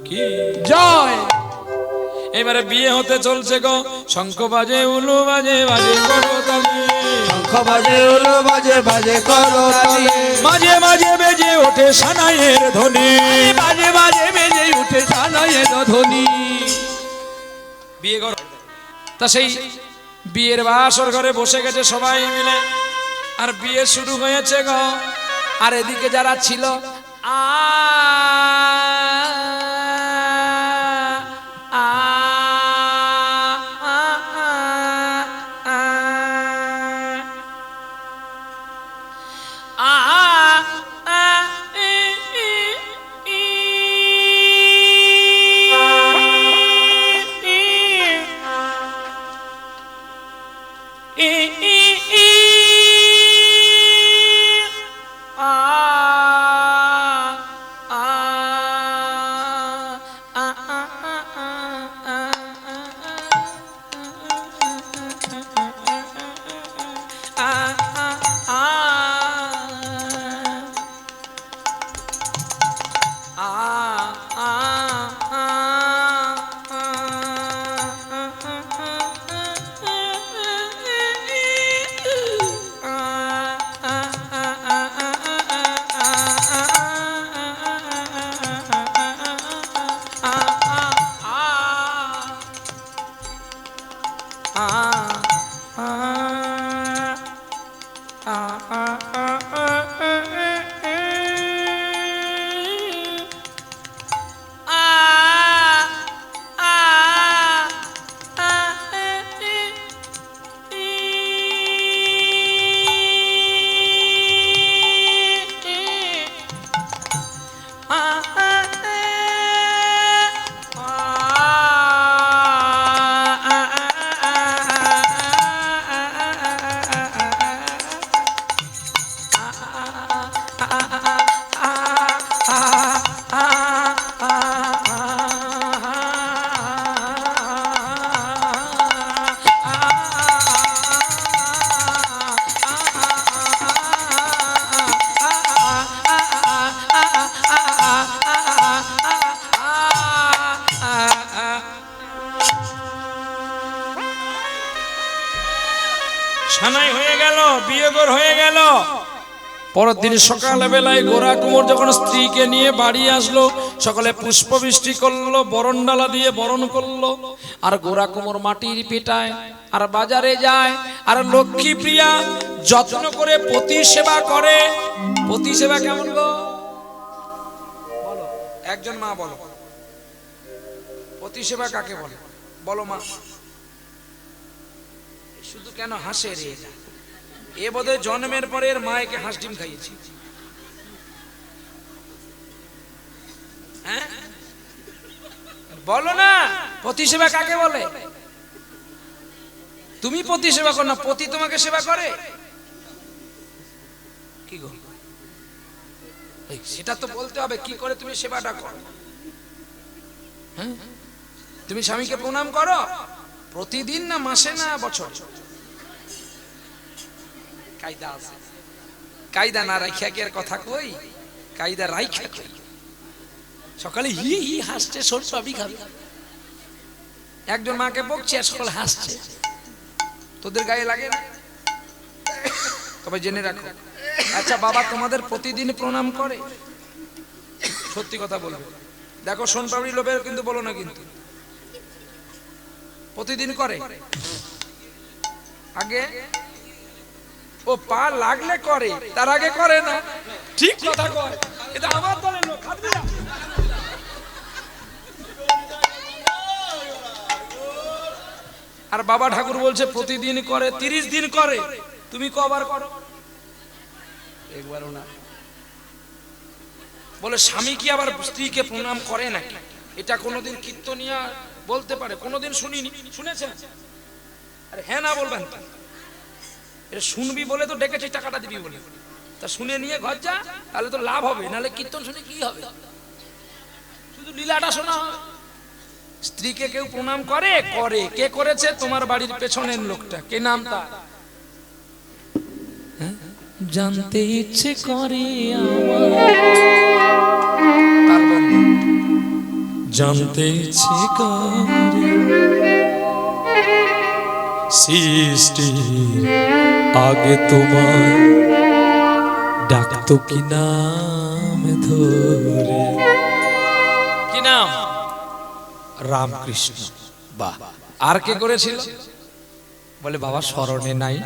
কি জয়। এবারে বিয়ে হতে চলছে গো, শঙ্খ বাজে উলু বাজে বাজে করতালি, শঙ্খ বাজে উলু বাজে বাজে করতালি, মাঝে মাঝে বেজে ওঠে সানাইয়ের ধ্বনি, মাঝে মাঝে বেজে উঠে সানাইয়ের ধ্বনি। বিয়ে ঘর তা সেই বিয়ের বাসর ঘরে বসে গেছে সবাই মিলে, আর বিয়ে শুরু হয়েছে গো। আর এদিকে যারা ছিল সানাই হয়ে গেল, বিয়ে ঘর হয়ে গেল। পরের দিন সকালবেলায় গোরা কুমোর যখন স্ত্রীকে নিয়ে বাড়ি আসলো, সকালে পুষ্প বৃষ্টি করলো, বরণডালা দিয়ে বরণ করলো। আর গোরা কুমোর মাটির পিটায় আর বাজারে যায়, আর লক্ষ্মী প্রিয়া যত্ন করে পতি সেবা করে। পতি সেবা কেমন গো বলো, একজন মা বলো, পতি সেবা কাকে বলে বলো মা? শুধু কেন হাসে রে? এ বোধহয় জন্মের পরে এর মায়েকে হাঁস ডিম খাইয়েছি। হ্যাঁ বলো না, পতি সেবা কাকে বলে? তুমি পতি সেবা করো না, পতি তোমাকে সেবা করে কি গো? সেটা তো বলতে হবে, কি করে তুমি সেবাটা করো। হ্যাঁ তুমি স্বামীকে প্রণাম করো প্রতিদিন না মাসে না বছর? কায়দা আছে, কায়দা না রাখিয়া কি আর কথা কই? কায়দা রাখিয়া কই। সকালে হি হি হাসছে, সর সবই খাবে। একজন মাকে বকছে আর সকালে হাসছে, তোদের গায়ে লাগে না? তবে জেনে রাখো। আচ্ছা বাবা তোমাদের প্রতিদিন প্রণাম করে? সত্যি কথা বলবে। দেখো সোনপাপড়ি লোভের কিন্তু বলো না, কিন্তু প্রতিদিন করে? আগে ও পা লাগলে করে, তার আগে করে না। ঠিক কথা কয়, এটা আমার দলের লোক। আর বাবা ঠাকুর বলছে প্রতিদিন করে, 30 দিন করে। তুমি কবার করো? একবারও না। বলে স্বামী কি আবার স্ত্রীকে প্রণাম করে নাকি? এটা কোনোদিন কীর্তনিয়া বলতে পারে? কোনোদিন শুনিনি। শুনেছেন? আরে হ্যাঁ না বলবেন। এটা শুনবি বলে তো ডেকেছি, টাকাটা দিবি বলে। তা শুনে নিয়ে ঘর যা, তাহলে তো লাভ হবে, নাহলে কীর্তন শুনে কি হবে? শুধু লীলাটা শোনা হবে। স্ত্রীকে কেউ প্রণাম করে? করে। কে করেছে? তোমার বাড়ির পেছনের লোকটা। কে নাম তার? জানতে ইচ্ছে করে আমার। তার বন্ধু। জানতে ইচ্ছে করে সৃষ্টি আগে তোমায় ডাকতো কি নাম ধরে, কি নাম? রামকৃষ্ণ। বাহ, আর কে করেছিল? বলে বাবা স্মরণে নাই,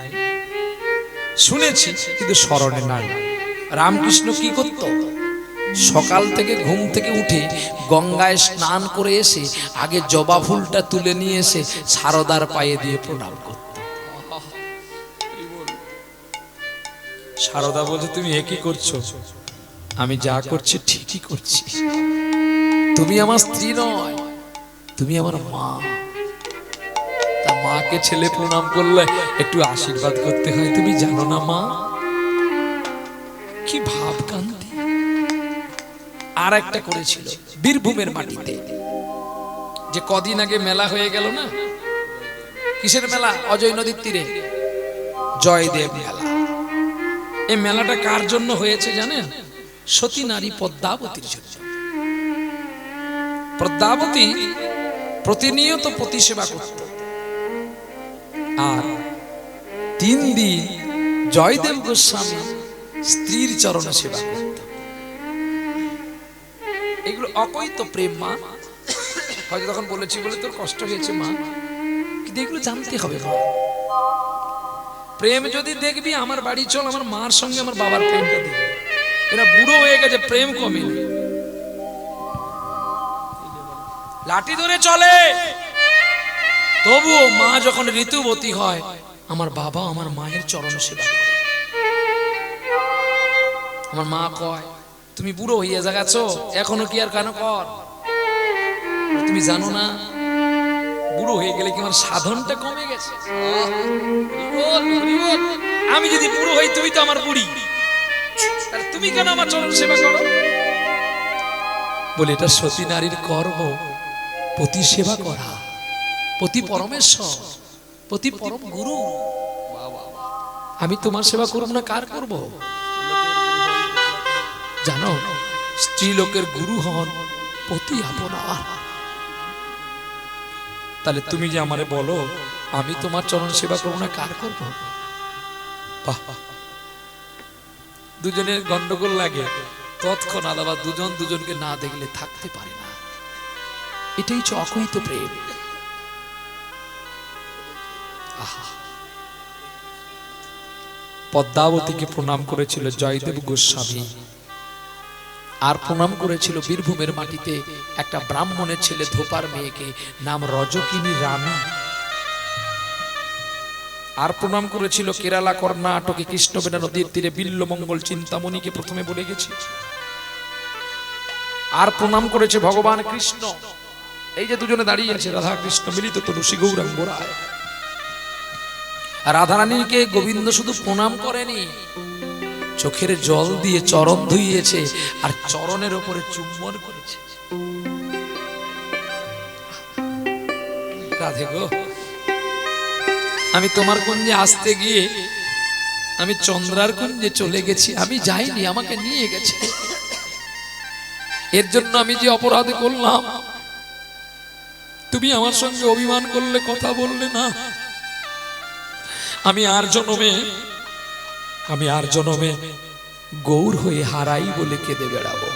শুনেছি কিন্তু স্মরণে নাই। রামকৃষ্ণ কি করত? সকাল থেকে ঘুম থেকে উঠে গঙ্গায় স্নান করে এসে আগে জবা ফুলটা তুলে নিয়ে এসে সারদার পায়ে দিয়ে প্রণাম করত। সারদা বলছে তুমি এ কি করছো? আমি যা করছি ঠিকই করছি, তুমি আমার স্ত্রী নয়, তুমি আমার মা। তা মাকে ছেলে প্রণাম করলে একটু আশীর্বাদ করতে হয়, তুমি জানো না মা? কি ভাবকান্তি। আর একটা করেছিল বীরভূমের মাটিতে, যে কদিন আগে মেলা হয়ে গেল না, কিসের মেলা? অজয় নদীর তীরে জয়দেব মেলা। এই মেলাটা কার জন্য হয়েছে জানেন? সতী নারী পদ্মাবতীর জন্য। পদ্মাবতী প্রতিনিয়ত পতি সেবা করত, আর 3 দিন জয়দেব গোস্বামী স্ত্রীর চরণে সেবা করত। এগুলো অকৈত প্রেম মা। হয়তো তখন বলেছি বলে তোর কষ্ট হয়েছে মা, কিন্তু এগুলো জানতে হবে মা। প্রেম যদি দেখবি, আমার বাড়ি চল, আমার মার সঙ্গে আমার বাবার প্রেমটা দেখবি। এরা বুড়ো হয়ে গেছে, প্রেম কমে, লাঠি ধরে চলে, তবুও মা যখন ঋতুবতী হয়, আমার বাবা আমার মায়ের চরণ সেবা করে। আমার মা কয় তুমি বুড়ো হইয়া যাচ্ছো, এখনো কি আর কেন কর? তুমি জানো না বুড়ো হয়ে গেলে কি আমার সাধনটা কমে গেছে? আমি যদি বুড়ো হই, তুমি তো আমার বুড়ি, তুমি কেন আমার চরণ সেবা করো? বলে এটা সতী নারীর কর্ম, পতি সেবা করা। পতি পরমেশ্বর, পতি পরম গুরু। আমি তোমার সেবা করব না, কার করব? জানো, স্ত্রী লোকের গুরু হন পতি আপনার। তাহলে তুমি যে আমারে বলো আমি তোমার চরণ সেবা করব না, কার করব? বাহ, দুজনের গন্ডগোল লাগে, তৎক্ষণাৎ আবার দুজন দুজনকে না দেখলে থাকতে পারে না। এটাই হচ্ছে অকৈত প্রেম। পদ্মাবতীকে প্রণাম করেছিল জয়দেব গোস্বামী, আর প্রণাম করেছিল বীরভূমের মাটিতে একটা ব্রাহ্মণের ছেলে ধোপার মেয়েকে, নাম রজকিনী রানী। আর প্রণাম করেছিল কেরালা কর্ণাটকে কৃষ্ণবেণা নদীর তীরে বিল্লমঙ্গল চিন্তামণিকে, প্রথমে বলে গেছি। আর প্রণাম করেছে ভগবান কৃষ্ণ। এই যে দুজনে দাঁড়িয়ে আছে, রাধা কৃষ্ণ মিলিত তুলসী গৌরাঙ্গ রায়। রাধারানীকে গোবিন্দ শুধু প্রণাম করেনি, চোখের জল দিয়ে চরণ ধুইয়েছে আর চরণের উপরে চুম্বন করেছে। রাধে গো, আমি তোমার কুঞ্জে আসতে গিয়ে আমি চন্দ্রার কুঞ্জে চলে গেছি, আমি যাইনি, আমাকে নিয়ে গেছে। এর জন্য আমি যে অপরাধ করলাম, তুমি আমার সঙ্গে অভিমান করলে, কথা বললে না। আমি আর জনমে গৌর হয়ে হারাই বলে কেঁদে বেড়াবো।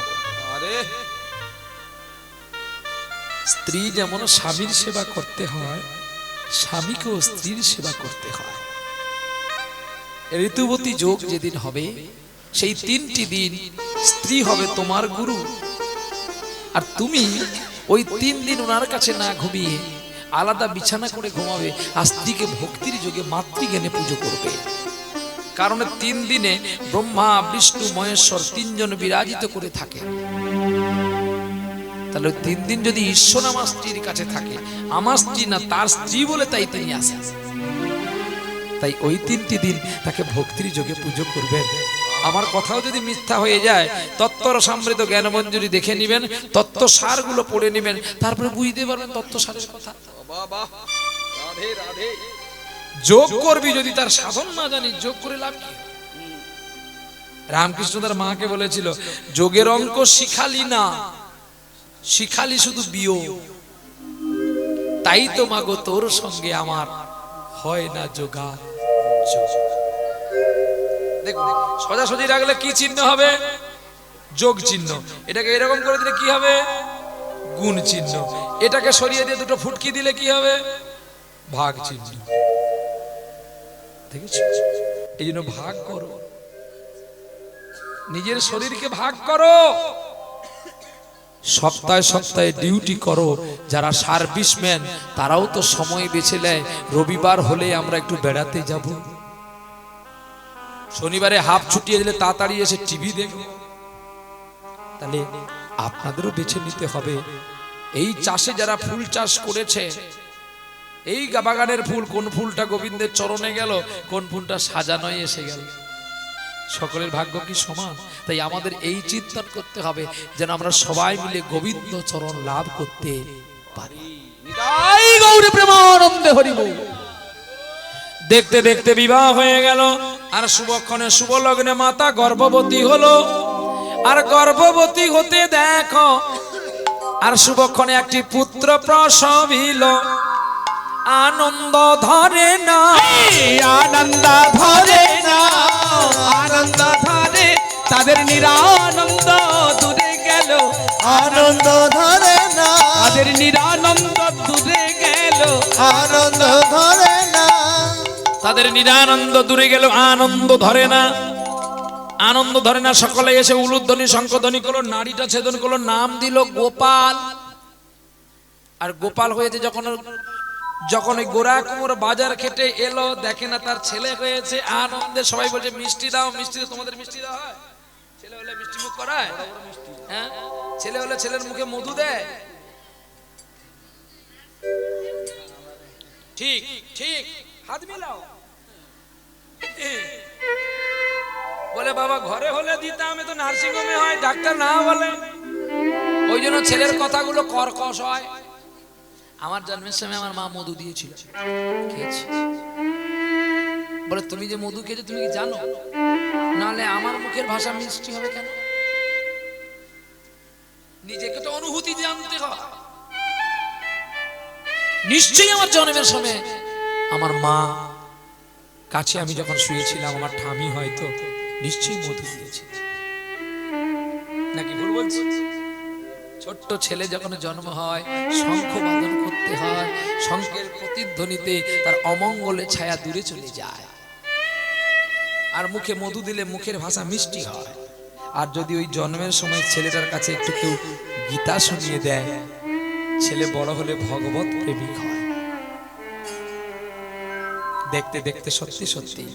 স্ত্রী যেমন স্বামীর সেবা করতে হয়, স্বামীকেও স্ত্রীর সেবা করতে হয়। ঋতুবতী যোগ যেদিন হবে, সেই 3টি দিন স্ত্রী হবে তোমার গুরু, আর তুমি ওই 3 দিন ওনার কাছে না ঘুমিয়ে আলাদা বিছানা করে ঘুমাবে, আর স্ত্রীকে ভক্তির যোগে মাতৃজ্ঞানে পুজো করবে। কারণ 3 দিনে ব্রহ্মা বিষ্ণু মহেশ্বর 3 জন বিরাজিত করে থাকে। তাহলে 3 দিন যদি ঈশ্বর আমার স্ত্রীর কাছে থাকে, আমার স্ত্রী না তার স্ত্রী বলে তাই তিনি আসেন। তাই ওই 3টি দিন তাকে ভক্তির যোগে পুজো করবেন। আমার কথাও যদি মিথ্যা হয়ে যায়, তত্ত্বর সমৃদ্ধ জ্ঞানমঞ্জুরি দেখে নেবেন, তত্ত্ব সারগুলো পড়ে নেবেন, তারপরে বুঝতে পারবেন তত্ত্ব সারের কথা। রাধে রাধে। যোগ করবি যদি তার সাধন না জানি, যোগ করে লাভ কি? রামকৃষ্ণ তার মাকে বলেছিল, যোগের অঙ্ক শিখালি না, শিখালি শুধু বিয়োগ, তাই তো মাগো তোর সঙ্গে আমার হয় না যোগাযোগ। দেখুন সোজাসুজি রাখলে কি চিহ্ন হবে? যোগ চিহ্ন। এটাকে এরকম করে দিলে কি হবে? গুণ চিহ্ন। এটাকে সরিয়ে দিয়ে দুটো ফুটকি দিলে কি হবে? ভাগ চিহ্ন। দেখেছো? এই জন্য ভাগ করো, নিজের শরীরকে ভাগ করো, সপ্তাহে সপ্তাহে ডিউটি করো। যারা সার্ভিসম্যান তারাও তো সময় বেছে নেয়, রবিবার হলে আমরা একটু বেড়াতে যাব, শনিবারে হাফ ছুটিয়ে দিলে তাড়াতাড়ি এসে টিভি দেখব। তাহলে আপনাদেরও বেছে নিতে হবে। এই চাষে যারা ফুল চাষ করেছে, এই বাগানের ফুল, কোন ফুলটা গোবিন্দের চরণে গেল, কোন ফুলটা সাজানোয় এসে গেল, সকলের ভাগ্য কি সমান? তাই আমাদের এই চিন্তন করতে হবে যেন আমরা সবাই মিলে গোবিন্দ চরণ লাভ করতে পারি। নিতাই গৌর প্রেমানন্দে হরি বল। দেখতে দেখতে বিবাহ হয়ে গেল, আর শুভক্ষণে শুভ লগ্নে মাতা গর্ভবতী হলো। আর গর্ভবতী হতে দেখো, আর শুভক্ষণে একটি পুত্র প্রসবিল। আনন্দ ধরে না, আনন্দ ধরে না, আনন্দ ধরে তাদের নিরানন্দ দূরে গেল, আনন্দ ধরে না, তাদের নিরানন্দ দূরে গেল, আনন্দ ধরে না, তাদের নিরানন্দ দূরে গেল, আনন্দ ধরে না, আনন্দ ধরে না। সকলে এসে উলুধ্বনি শঙ্খধ্বনি করলো, নাড়িটা ছেদন করলো, নাম দিল গোপাল। আর গোপাল হয়েছে যখন ওই গোরা কুমোর বাজার খেটে এলো, দেখে না তার ছেলে হয়েছে, আনন্দে সবাই বলছে মিষ্টি দাও, মিষ্টি দাও। তোমাদের মিষ্টি দেওয়া হয়? ছেলে হলে মিষ্টি মুখ করায়? হ্যাঁ, ছেলে হলে ছেলের মুখে মধু দেয়। ঠিক ঠিক, হাত মিলাও। বলে বাবা ঘরে হলে দিতাম, তো নার্সিং হোমে হয়, ডাক্তার না বলে। ওই জন্য ছেলের কথাগুলো কর্কশ হয়। আমার জন্মের সময় আমার মা মধু দিয়েছিল, খেয়েছি। বলে তুমি যে মধু খেয়েছো তুমি কি জানো? নাহলে আমার মুখের ভাষা মিষ্টি হবে কেন? নিজেকে তো অনুভূতি জানতে হয়। নিশ্চয়ই আমার জন্মের সময় আমার মা কাছে আমি যখন শুয়েছিলাম, আমার ঠামি হয়তো নিশ্চয়ই মধু দিয়েছে। নাকি ভুল বলছি? ছোট্ট ছেলে যখন জন্ম হয়, শঙ্খ বাদন করতে হয়, শঙ্খের প্রতিধ্বনিতে তার অমঙ্গলের ছায়া দূরে চলে যায়। আর মুখে মধু দিলে মুখের ভাষা মিষ্টি হয়। আর যদি ওই জন্মের সময় ছেলেটার কাছে একটু কেউ গীতা শুনিয়ে দেয়, ছেলে বড় হলে ভগবত প্রেমিক হয়। দেখতে দেখতে সত্যি সত্যি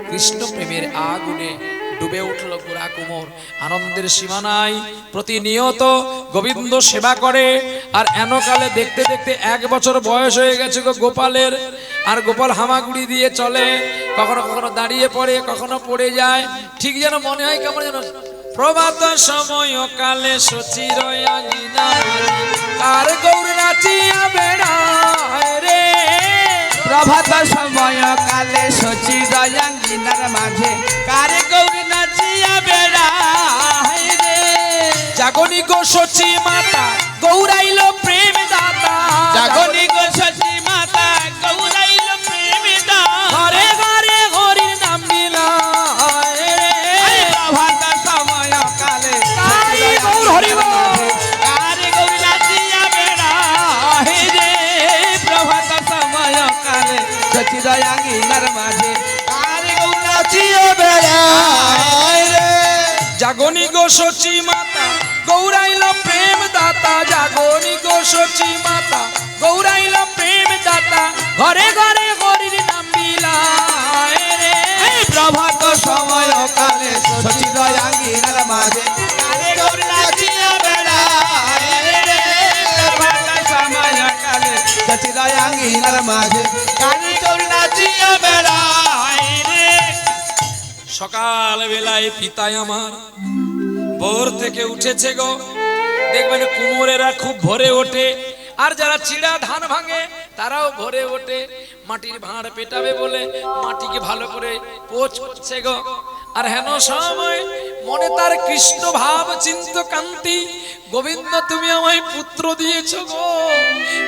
কৃষ্ণ প্রেমের আগুনে ডুবে উঠল গোরা কুমোর। আনন্দের সীমা নাই, প্রতিনিয়ত গোবিন্দ সেবা করে। আর এনকালে দেখতে দেখতে 1 বছর বয়স হয়ে গেছে গো গোপালের। আর গোপাল হামাগুড়ি দিয়ে চলে, কখনো কখনো দাঁড়িয়ে পড়ে, কখনো পড়ে যায়। ঠিক যেন মনে হয় কেমন যেন প্রভাত সময় কালে সচির আঙিনা, আর গৌর নাচিয়া বেড়ায় রে। প্রভাত সময় কালে শচী দয়াঙ্গিনার মাঝে, কার গৌর নাচিয়া বেড়ায় রে। জাগনি গো সচি মাতা গৌরাইল প্রেম দাতা, জাগনি গো শচী মাতা গৌরাইল প্রেম দাতা, ঘরে ঘরে হরির নাম বিলায় রে। প্রভাত সময় কালে তাই গৌর হরি বল। কার গৌর নাচিয়া বেড়ায় রে। প্রভাত সময় কালে শচী দয়াঙ্গিনার মাঝে, কার গৌর নাচিয়া বেড়ায় রে। জাগনি গো সচি মাতা গৌরাইল প্রেম দাতা, জাগনি গো সচি মাতা গৌরাইল প্রেম দাতা, ঘরে ঘরে হরির নাম বিলায় রে। প্রভাত সময় কালে শচী দয়াঙ্গিনার মাঝে, কার গৌর নাচিয়া বেড়ায় রে। প্রভাত সময় কালে শচী দয়াঙ্গিনার মাঝে, কার গৌর নাচিয়া বেড়ায় রে। সকাল বেলায় পিতায় আমার ভোর থেকে উঠেছে গো। দেখবেন কুমোরেরা খুব ভোরে ওঠে, আর যারা চিড়া ধান ভাঙে তারাও ভোরে ওঠে। মাটির ভাঁড় পেটাবে বলে মাটিকে ভালো করে পোছ করছে গো। আর হেন সময় মনে তার কৃষ্ণ ভাব চিন্ত কান্তি, গোবিন্দ তুমি আমায় পুত্র দিয়েছ গো,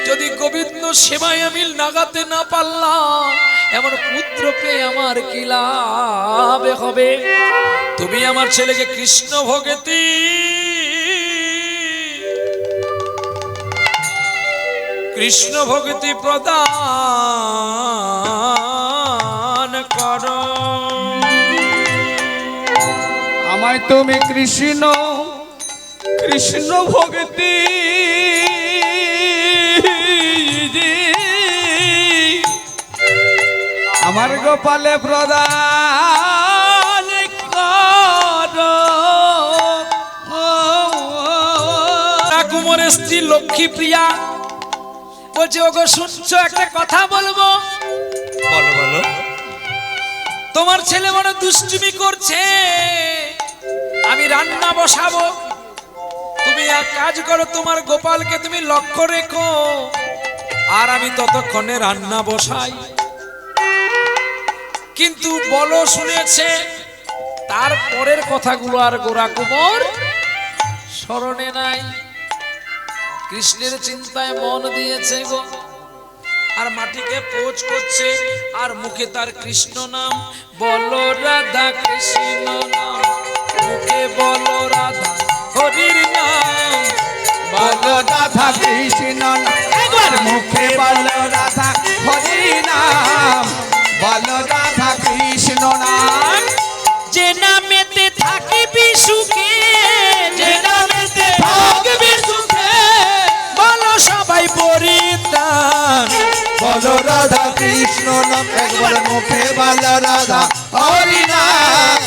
যদি গোবিন্দ সেবায় আমি লাগাতে না পারলাম, এমন পুত্র পেয়ে আমার কি লাভ হবে? তুমি আমার ছেলেকে কৃষ্ণ ভগতি কৃষ্ণ ভক্তি প্রদান করো। আমায় তুমি কৃষ্ণ কৃষ্ণ ভক্তি আমার গোপালে প্রদান করো। কুমারের স্ত্রী লক্ষ্মী প্রিয়া বলছে, ওগো শুনছো একটা কথা বলবো? বলো বলো। তোমার ছেলে বড় দুষ্টুমি করছে, আমি রান্না বসাবো, তুমি এক কাজ করো, তোমার গোপালকে তুমি লক্ষ্য রেখো, আর আমি ততক্ষণে রান্না বসাই। কিন্তু বলো শুনেছে, তার পরের কথাগুলো আর গোরা কুমার স্মরণে নাই। কৃষ্ণের চিন্তায় মন দিয়েছে গো, আর মাটিকে পোজ করছে, আর মুখে তার কৃষ্ণ নাম। বলো রাধা কৃষ্ণ নাম, মুখে বলো রাধা হরির নাম। বলো রাধা কৃষ্ণ একবার মুখে বলো রাধা হরি নাম। বলো রাধা কৃষ্ণ নাম। যে নামেতে থাকিবি সুখে, যে নামেতে থাকবি সুখে। বলো সবাই পরিত্রাণ। বলো রাধা কৃষ্ণ নাম একবার মুখে বলো রাধা হরি নাম।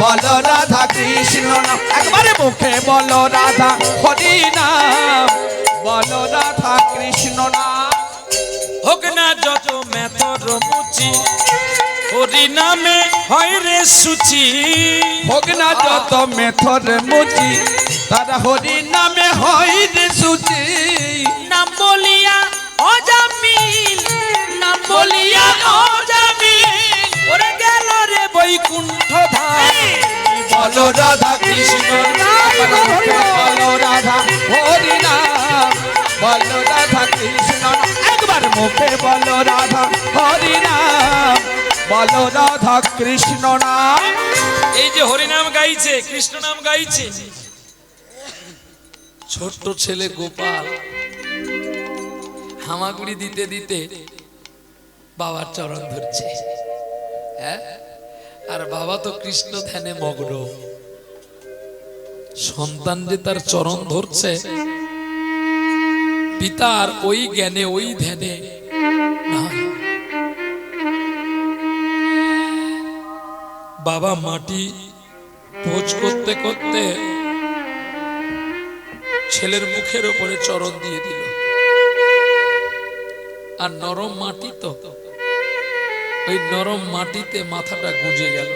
বলো রাধা কৃষ্ণ নাম একবার মুখে বলো রাধা হরি নাম। বলো রাধা কৃষ্ণ নাম। হোক না যত মেথর মুচি, হরি নামে হয় রে সুচি। হোক না যত মেথর মুচি, তারা হরি নামে হয় রে সুচি। নাম বলিয়া অজামিল, নাম বলিয়া অজামিল, ওরে গেল রে বৈকুণ্ঠ ধাম। বলো রাধা কৃষ্ণ নাম বলো রাধা হরি নাম। বলো রাধা কৃষ্ণ নাম একবার মুখে বলো রাধা হরি নাম। বলো রাধা কৃষ্ণ নাম। এই যে হরিনাম গাইছে, কৃষ্ণ নাম গাইছে, ছোট্ট ছেলে গোপাল হামাগুড়ি দিতে দিতে বাবার চরণ ধরছে। হ্যাঁ, আর বাবা তো কৃষ্ণ ধ্যানে মগ্ন। সন্তান যে তার চরণ ধরছে, পিতার ওই জ্ঞানে ওই ধ্যানে না। বাবা মাটি পোজ করতে করতে ছেলের মুখের উপরে চরণ দিয়ে দিল, আর নরম মাটি তো, ওই নরম মাটিতে মাথাটা গুঁজে গেল।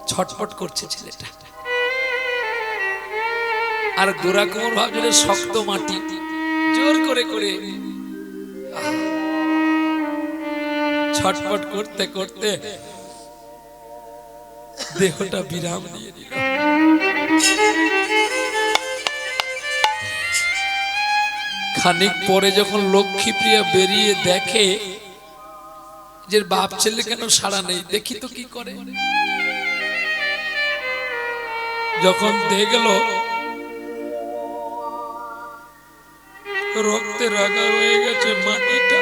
ছটফট করছে ছেলেটা, আর গোরা কুমার ভাবছিল শক্ত মাটি, জোর করে করে ছটফট করতে করতে দেহটা বিরাম দিয়ে দিল। খানিক পরে যখন লক্ষ্মী প্রিয়া বেরিয়ে দেখে যে বাপ ছেলে কেন সাড়া নেই, দেখি তো কি করে। যখন দেখল রক্তে রাগা হয়ে গেছে মাটিটা,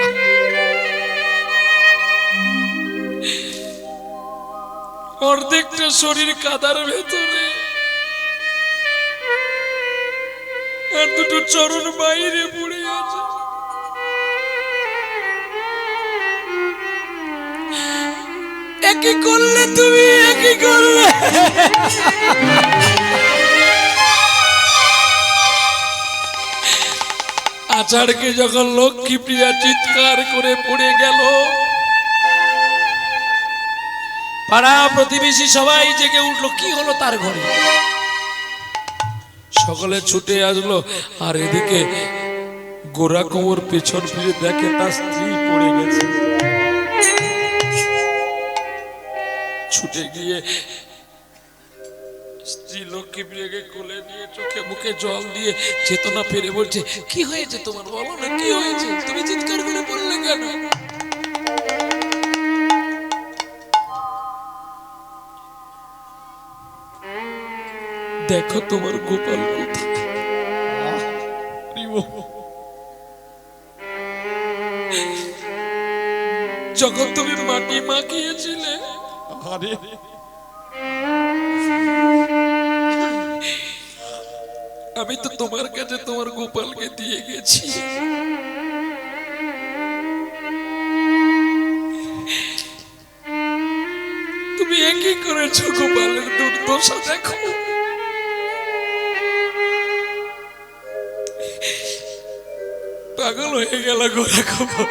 অর্ধেকটা শরীর কাদার ভেতরে, আর দুটো চরণ বাইরে পড়ে আছে। একই করলে তুমি, একই করলে। আচারকে যখন লক্ষ্মী প্রিয়া চিৎকার করে পড়ে গেল, পাড়া প্রতিবেশী সবাই জেগে উঠলো, কি হলো তার ঘরে। সকলে ছুটে আসলো, আর এদিকে গোরা কুমার পেছন ফিরে দেখে তার স্ত্রী পড়ে গেছে। ছুটে গিয়ে স্ত্রী লক্ষ্মী প্রিয়াকে কোলে নিয়ে চোখে মুখে জল দিয়ে চেতনা ফিরে বলছে, কি হয়েছে তোমার, বলো না কি হয়েছে, তুমি চিৎকার করে বললে কেন? দেখো তোমার গোপাল কোথায়। যখন তুমি মাটি মাখিয়েছিলে, আমি তো তোমার কাছে তোমার গোপালকে দিয়ে গেছি। তুমি একই করেছো, গোপালের দুর্দশা দেখো। পাগল হয়ে গেল গোরা গোপাল।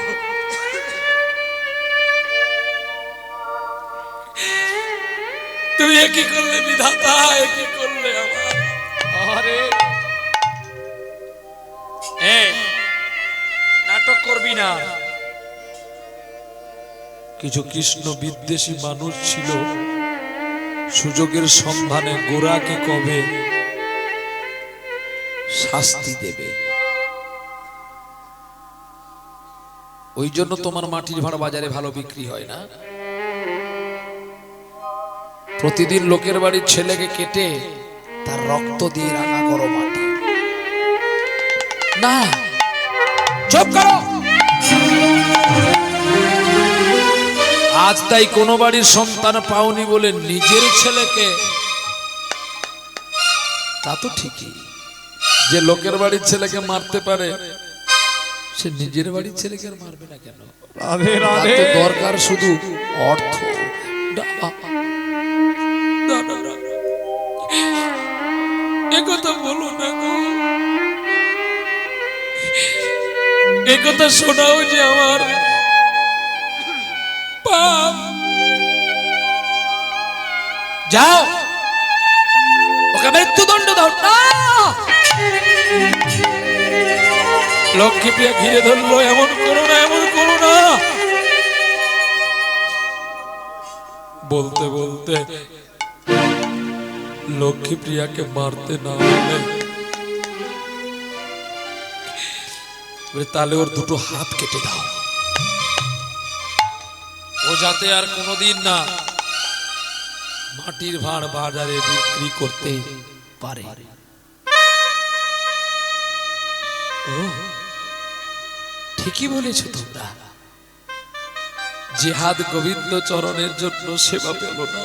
তুমি একই করলে বিধাতা, একই করলে আমার। আরে নাটক করবি না। কিছু কৃষ্ণ বিদ্বেষী মানুষ ছিল, সুযোগের সন্ধানে গোরাকে কবে শাস্তি দেবে। ওই জন্য তোমার মাটির ভাড়া বাজারে ভালো বিক্রি হয় না। প্রতিদিন লোকের বাড়ির ছেলেকে কেটে তার রক্ত দিয়ে রাঙা করো মাটি। না, চুপ করো। আজ তাই কোন বাড়ির সন্তান পাওনি বলে নিজের ছেলেকে, তা তো ঠিকই, যে লোকের বাড়ির ছেলেকে মারতে পারে সে নিজের বাড়ির ছেলেকে আর মারবে না কেন? তার তো দরকার শুধু অর্থ। একথা বলো না গো, একথা শোনাও যে আমার পাপ। যাও, ওকে মৃত্যুদণ্ড দাও। না, লক্ষ্মীপ্রিয়া ঘিরে ধরলো, এমন করো না, এমন করো না। বলতে বলতে লক্ষ্মীপ্রিয়াকে মারতে না হলে তাহলে ওর দুটো হাত কেটে দাও, ও যাতে আর কোনোদিন না মাটির ভাঁড় বাজারে বিক্রি করতে পারে। ও ঠিকই বলেছ তোমরা, জিহাদ গোবিন্দ চরণের জন্য সেবা পেল না,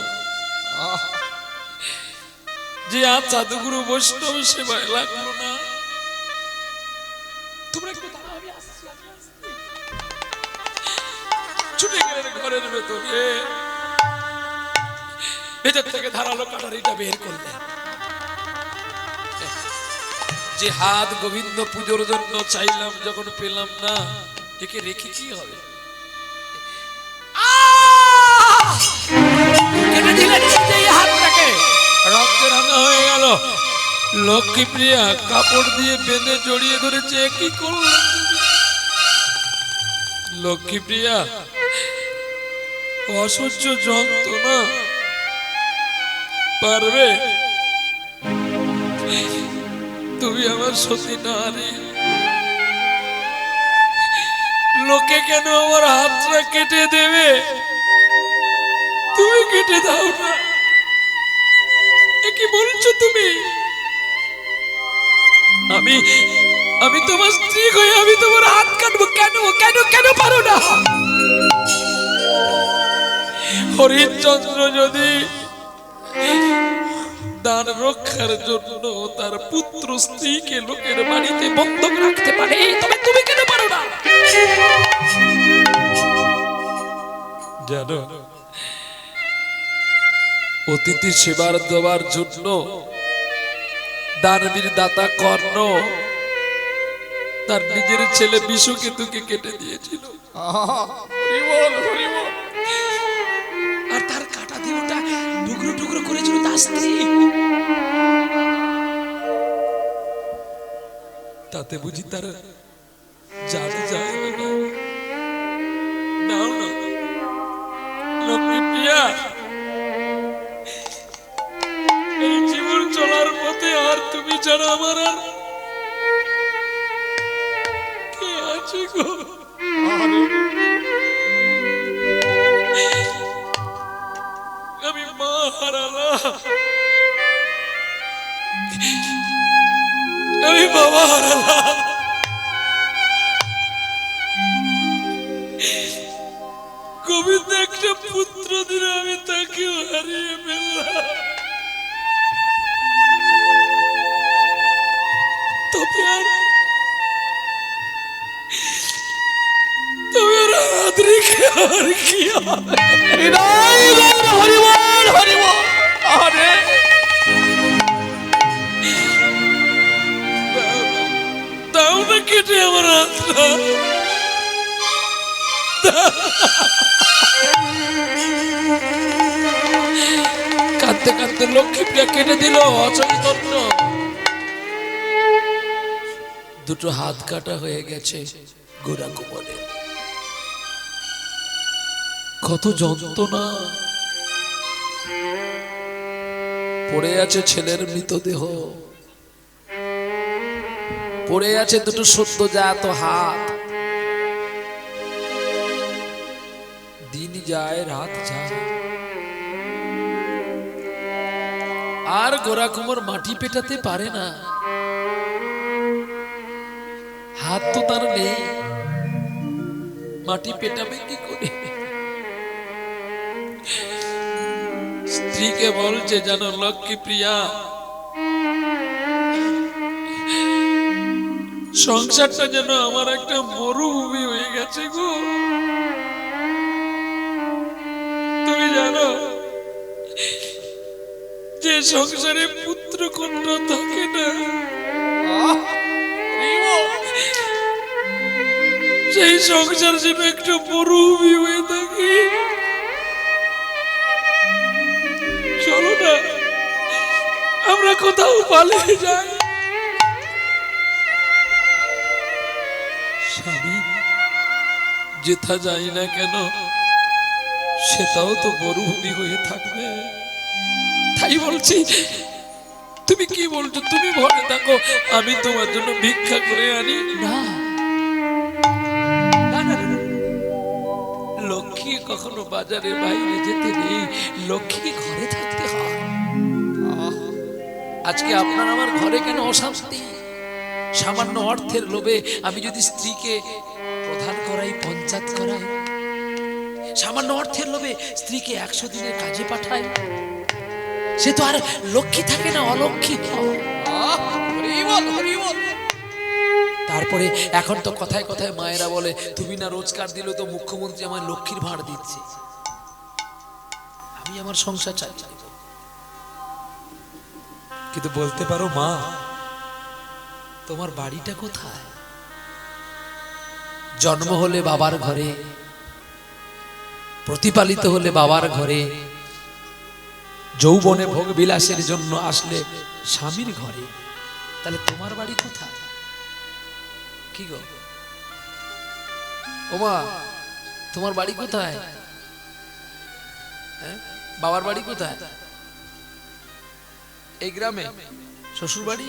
যে আজ সাধুগুরু বৈষ্ণব সেবায় লাগলো না। তোমরা একটু দাঁড়াও, আমি আসছি। ছুটে গেলেন ঘরের ভেতরে, ভেতর থেকে ধারালো কাটারিটা বের করলেন। যে হাত গোবিন্দ পুজোর জন্য চাইলাম, যখন পেলাম না, একে রেখে কি হবে? কেটে দিলেন এই হাতটাকে, রক্তে রাঙা হয়ে গেল। লক্ষ্মীপ্রিয়া কাপড় দিয়ে বেঁধে জড়িয়ে ধরেছে। কি করলে তুমি লক্ষ্মীপ্রিয়া? অসহ্য যন্ত্রণা পারবে? তুমি আমার সতী নারী, লোকে কেন আমার হাতটা কেটে দেবে? তুমি কেটে দাও না। কি বলছো তুমি? আমি তোমার স্ত্রী হয়ে আমি তোমার হাত কাটবো কেন? কেন কেন পারো না? হরিশ্চন্দ্র যদি দান রক্ষার জন্য তার পুত্র স্ত্রীকে লোকের বাড়িতে বন্ধক রাখতে পারে, তবে তুমি কেন পারো না? জানো, অতিথি সেবার দেওয়ার জন্য দানবীর দাতা কর্ণ তার নিজের ছেলে বিশ্বকেতুকে কেটে দিয়েছিল। আর তার কাটা দিয়ে ওটা টুকরো টুকরো করেছিল তার স্ত্রী। তাতে বুঝি তার জাদু যায় না? নাও না লক্ষ্মীপ্রিয়া, ছাড়া আমার আর কে আছে গো? আমি মা হারালাম, আমি বাবা হারালাম, গোবিন্দ একটা পুত্র দিল, আমি তাকেও হারিয়ে ফেললাম। তবে আর হাত রেখে আর কি হবে? হরিবল হরিবল। আরে তাও না কেটে আমার হাতটা, কাঁদতে কাঁদতে লক্ষ্মীপ্রিয়া কেটে দিল অচৈতন্য। দুটো হাত কাটা হয়ে গেছে গোরা কুমোরে। কত যন্ত্রণা, পড়ে আছে ছেলের মৃতদেহ, পড়ে আছে দুটো সদ্যজাত হাত। দিন যায় রাত যায়, আর গোরা কুমোর মাটি পেটাতে পারে না, হাত তো তার নেই, মাটি পেটাবে কি করে? স্ত্রীকে বলছে, জানো লক্ষ্মীপ্রিয়া, সংসারটা যেন আমার একটা মরুভূমি হয়ে গেছে গো। তুমি জানো যে সংসারে পুত্র কন্যা থাকে না, সেই সংসার যেন একটা মরুভূমি হয়ে থাকে। চলো না আমরা কোথাও পালিয়ে যাই। স্বামী যেথা যাই না কেন, সেটাও তো মরুভূমি হয়ে থাকবে। তাই বলছি, তুমি কি বলছো? তুমি ঘরে থাকো, আমি তোমার জন্য ভিক্ষা করে আনি। না, লক্ষ্মী কখনো বাজারে বাইরে যেতে নেই, লক্ষ্মী ঘরে থাকতে হয়। আজকে আপনার আমার ঘরে কেন অশান্তি? সামান্য অর্থের লোভে আমি যদি স্ত্রীকে প্রধান করাই, পঞ্চায়েত করাই, সামান্য অর্থের লোভে স্ত্রীকে 100 দিনের কাজে পাঠাই, সে তো আর লক্ষ্মী থাকে না, অলক্ষ্মী। তারপরে এখন তো কথায় কথায় মায়েরা বলে, তুমি না রোজগার দিলে তো মুখ্যমন্ত্রী আমার লক্ষ্মীর ভাঁড় দিচ্ছে। আমি আমার সংসার চাই, কিন্তু বলতে পারো মা, তোমার বাড়িটা কোথায়? জন্ম হলে বাবার ঘরে, প্রতিপালিত হলে বাবার ঘরে, যৌবনে ভোগ বিলাসের জন্য আসলে স্বামীর ঘরে, তাহলে তোমার বাড়ি কোথায়? কি গো ওমা, তোমার বাড়ি কোথায়? বাবার বাড়ি কোথায়? এই গ্রামে? শ্বশুর বাড়ি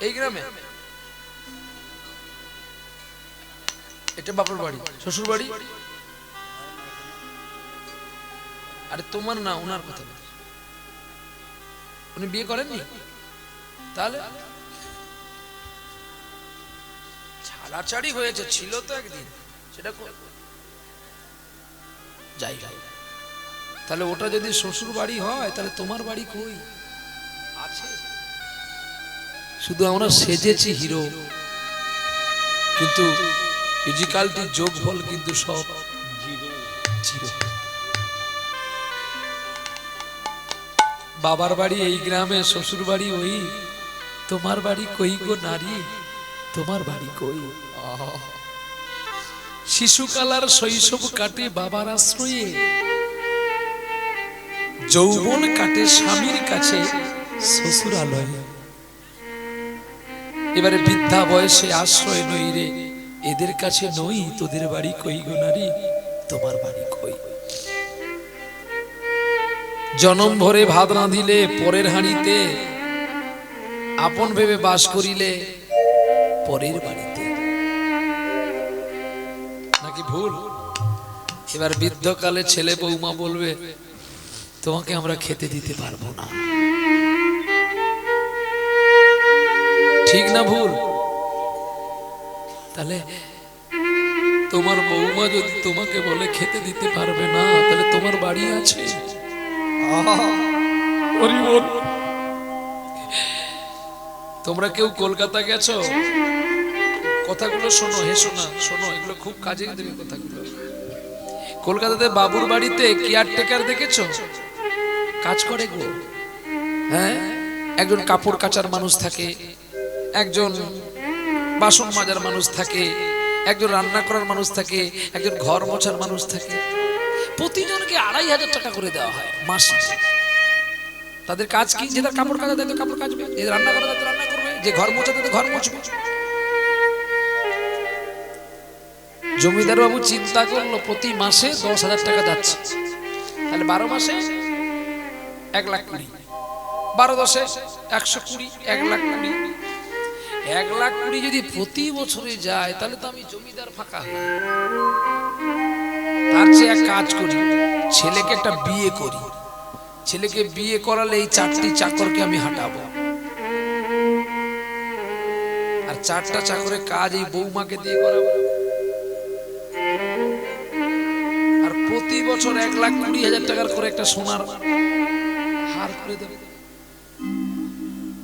এই গ্রামে? এটা বাবার বাড়ি, শ্বশুর বাড়ি? আরে তোমার না, ওনার কথা বলছি। উনি বিয়ে করেননি? তাহলে ছাড়াছাড়ি হয়েছে, ছিল তো একদিন, সেটা যাই। তাহলে ওটা যদি শ্বশুর বাড়ি হয়, তাহলে তোমার বাড়ি কই? আছে, শুধু আমরা সেজেছি হিরো, কিন্তু ফিজিক্যালিটির যোগফল কিন্তু সব জিরো। বাবার বাড়ি এই গ্রামে, শ্বশুর বাড়ি ওই। তোমার বাড়ি কই গো নারী, তোমার বাড়ি কই? শিশুকালার শৈশব কাটে বাবার আশ্রয়ে, যৌবন কাটে স্বামীর কাছে শ্বশুরালয়ে। এবারে বৃদ্ধা বয়সে আশ্রয় নই রে, এদের কাছে নই, তোদের বাড়ি কই গো নারী, তোমার বাড়ি কই? জনম ভরে ভাত রাঁধিলে পরের হাঁড়িতে আপন ভেবে বাস করিলে পরের বাড়িতে, নাকি ভুল? এবার বৃদ্ধকালে ছেলে বৌমা বলবে তোমাকে আমরা খেতে দিতে পারবো না, ঠিক না ভুল? তাহলে তোমার বৌমা যদি তোমাকে বলে খেতে দিতে পারবে না, তাহলে তোমার বাড়ি আছে? তোমরা কেউ কলকাতা গেছো? কথাগুলো শোনো, হেসো না, শোনো, এগুলো খুব কাজে দেবে কথাগুলো। কলকাতাতে বাবুর বাড়িতে কেয়ারটেকার দেখেছো? কাজ করে গো, হ্যাঁ, একজন কাপড় কাচার মানুষ থাকে, একজন বাসন মাজার মানুষ থাকে, একজন রান্না করার মানুষ থাকে, একজন ঘর মোছার মানুষ থাকে। প্রতিজনকে 2500 টাকা করে দেওয়া হয় মাসে। তাদের কাজ কি? যে তার কাপড় কাচা দেয় তো কাপড় কাচবে, যে রান্না করা দেয় তো রান্না করবে, যে ঘর মোছা দেয় তো ঘর মুছবে। জমিদার বাবু চিন্তা করলো প্রতি মাসে 10,000 টাকা যাচ্ছে, তাহলে 12 মাসে 1,20,000, 12 10 120, 1,20,000, 1,20,000 যদি প্রতি বছরে যায় তাহলে তো আমি জমিদার ফাঁকা হই। তার চেয়ে এক কাজ করি, ছেলেকে একটা বিয়ে করি, ছেলেকে বিয়ে করালে এই 4টি চাকরকে আমি হাঁটাবো, আর 4টা চাকরের কাজ এই বৌমাকে দিয়ে করাবো, আর প্রতি বছর 1,20,000 টাকার করে একটা সোনার হার করে দেবে।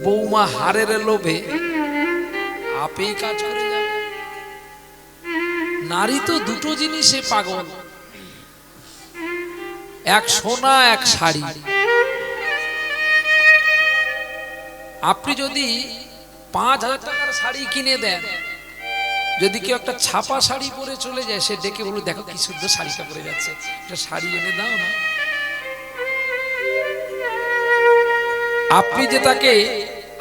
বৌমা হারের লোভে আপেই কাজ করে যাবে। নারী তো দুটো জিনিসে পাগল, এক সোনা এক শাড়ি। আপনি যদি 5,000 টাকার শাড়ি কিনে দেন, যদি কেউ একটা ছাপা শাড়ি পরে চলে যায়, সে ডেকে বলুন দেখো কি সুন্দর শাড়িটা পরে যাচ্ছে, একটা শাড়ি এনে দাও না। আপনি যে তাকে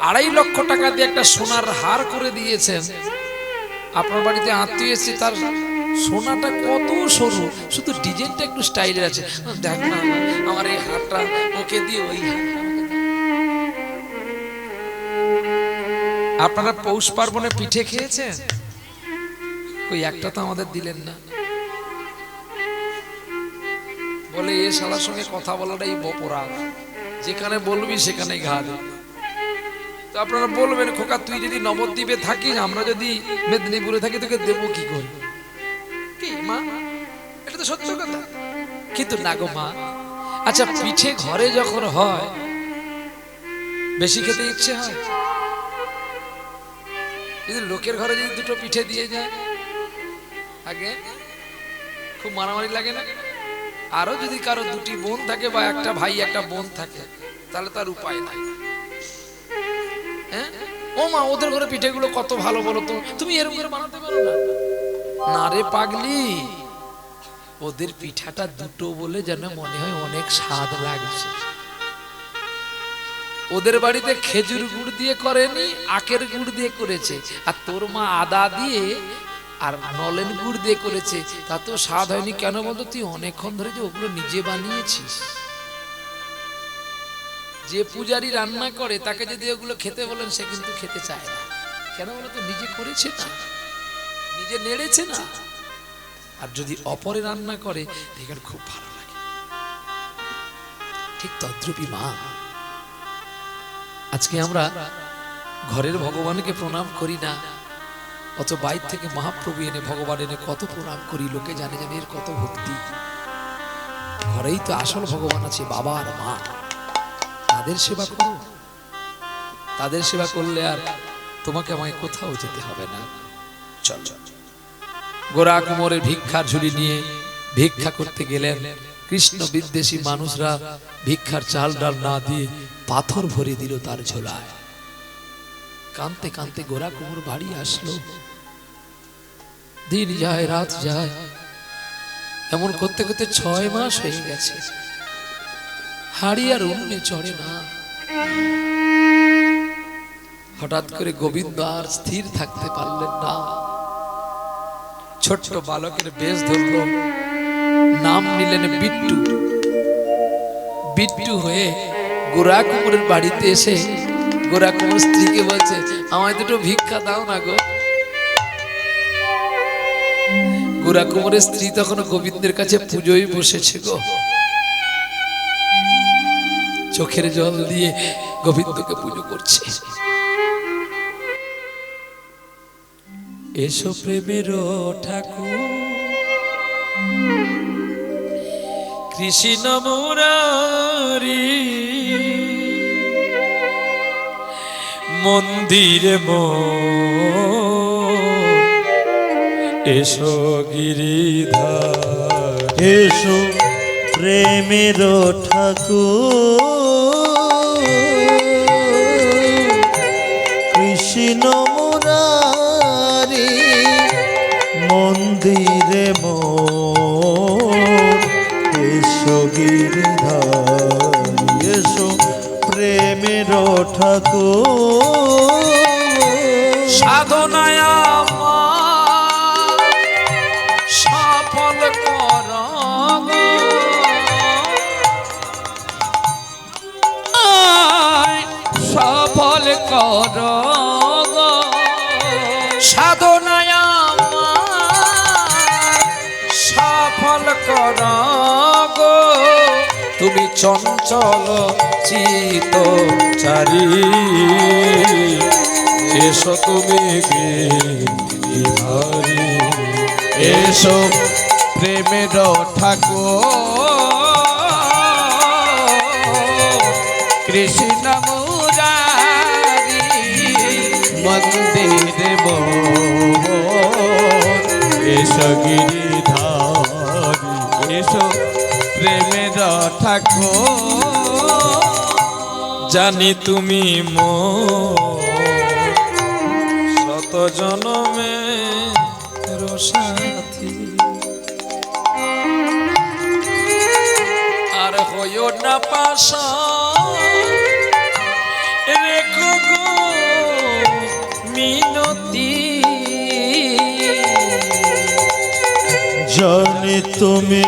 2.5 লক্ষ টাকা দিয়ে একটা সোনার হার করে দিয়েছেন, আপনার বাড়িতে আত্মীয় এসেছে, তার সোনাটা কত সরু, শুধু ডিজাইনটা একটু স্টাইলের আছে, দেখ না আমার এই হারটা ওকে দিয়ে ওই হারটা। আপনারা পৌষ পার্বণে পিঠে খেয়েছেন? ওই একটা তো আমাদের দিলেন না। বলে এ শালার সঙ্গে কথা বলাটাই অপরাধ, যেখানে বলবি সেখানে ঘা দে। তো আপনারা বলবেন খোকা তুই যদি নবদ্বীপে থাকিস, আমরা যদি মেদিনীপুরে থাকি, তোকে দেবো কি করে? কি মা, এটা তো সত্য কথা। কিন্তু না গো মা, আচ্ছা পিঠে ঘরে যখন হয় বেশি খেতে ইচ্ছে হয়, যদি লোকের ঘরে যদি 2টো পিঠে দিয়ে যায় আগে খুব মারামারি লাগে না? আরো যদি কারো 2টি বোন থাকে বা একটা ভাই একটা বোন থাকে, তাহলে তার উপায় নাই। হ্যাঁ ও মা, ওদের ঘরে পিঠেগুলো কত ভালো বলো তো, তুমি এরকম করে বানাতে পারো না? না রে পাগলি, ওদের পিঠাটা 2টো বলে যেন মনে হয় অনেক স্বাদ লাগছে। ওদের বাড়িতে খেজুর গুড় দিয়ে করেনি, আখের গুড় দিয়ে করেছে, আর তোর মা আদা দিয়ে আর নলেন গুড় দিয়ে করেছে, তা তো স্বাদ হয়নি। কেন বলতো? তুই অনেকক্ষণ ধরে যে ওগুলো নিজে বানিয়েছিস। যে পূজারি রান্না করে তাকে যদি ওগুলো খেতে বলেন, সে কিন্তু খেতে চায় না। কেন বলতো? নিজে করেছে না, নিজে নেড়েছে না। আর যদি অপরে রান্না করে দেখেন খুব ভালো লাগে। ঠিক তদ্রূপী মা, আজকে আমরা ঘরের ভগবানকে প্রণাম করি না, অত বাইর থেকে মহাপ্রভু এনে ভগবান এনে কত প্রণাম করি। লোকে জানে জানে এর কত ভক্তি। ঘরেই তো আসল ভগবান আছে, বাবা আর মা। তাদের সেবা করো, তাদের সেবা করলে আর তোমাকে আমায় কোথাও যেতে হবে না। চল চল। গোরা কুমোরের ভিক্ষার ঝুলি নিয়ে ভিক্ষা করতে গেলেন। কৃষ্ণ বিদ্বেষী মানুষরা ভিক্ষার চাল ডাল না দিয়ে পাথর ভরে দিল তার ঝোলায়। কাঁদতে কাঁদতে গোরা কুমোর বাড়ি আসলো। দিন যায় রাত যায়, এমন করতে করতে 6 মাস হয়ে গেছে। হাড়ি আর উন্নে চড়ে না। হঠাৎ করে গোবিন্দ আর স্থির থাকতে পারলেন না। ছোট্ট বালকের বেশ ধরল, নাম নিলেন বিট্টু। বিট্টু হয়ে গোরা কুমোরের বাড়িতে এসে গোরা কুমার স্ত্রীকে বলছে আমায় দুটো ভিক্ষা দাও না গো। গোরা কুমারের স্ত্রী তখন গোবিন্দের কাছে পুজোয় বসেছে গো, চোখের জল দিয়ে গোবিন্দকে পুজো করছে। এসো প্রেমের ঠাকুর কৃষ্ণ মুরারি, মন্দিরে এসো গিরিধার, এসো প্রেমের ঠাকুর কৃষ্ণ মুরারি, মন্দিরে এসো গিরিধারি, এসো প্রেমের ঠাকুর সাধনায় সফল কর গো, সফল কর গো, সাধনায় সফল কর গো, তুমি চঞ্চল চিত চারি, এসো তুমি গিরিধারি, এসো প্রেমের ঠাকুর কৃষ্ণ মুরারি, মন্দিরে এসো গিরিধারি, এসো প্রেমের ঠাকুর। জানি তুমি শত জনমের সাথী, আর হইও না পাশা রেখো গো মিনতি, জানি তুমি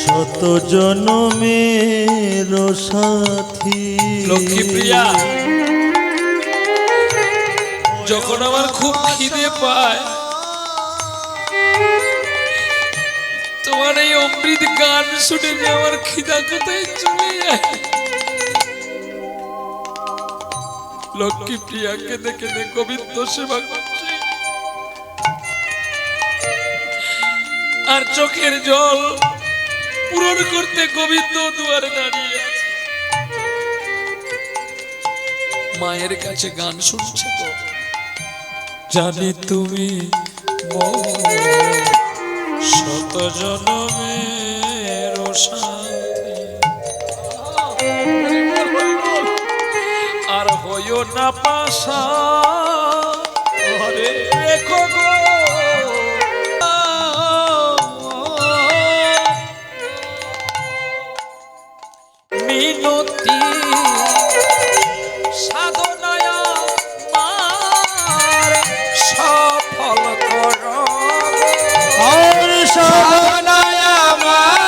শত জনমের সাথী। লক্ষ্মী প্রিয়া, যখন আমার খুব খিদে পায় তোমার এই অমৃত গান শুনে যে আমার খিদা কোথায় চলে যায়। লক্ষ্মী প্রিয়াকে দেখে গোবিন্দ সেবা করছে, আর চোখের জল পূরণ করতে গোবিন্দ দুয়ারে দাঁড়িয়ে আছে, মায়ের কাছে গান শুনছে তো। জানি তুমি শত জনমের সাথী, আর হইও না পাশা রেখো গো মিনতি, সাধনায় মার সফল কর, আর সাধনায় আমার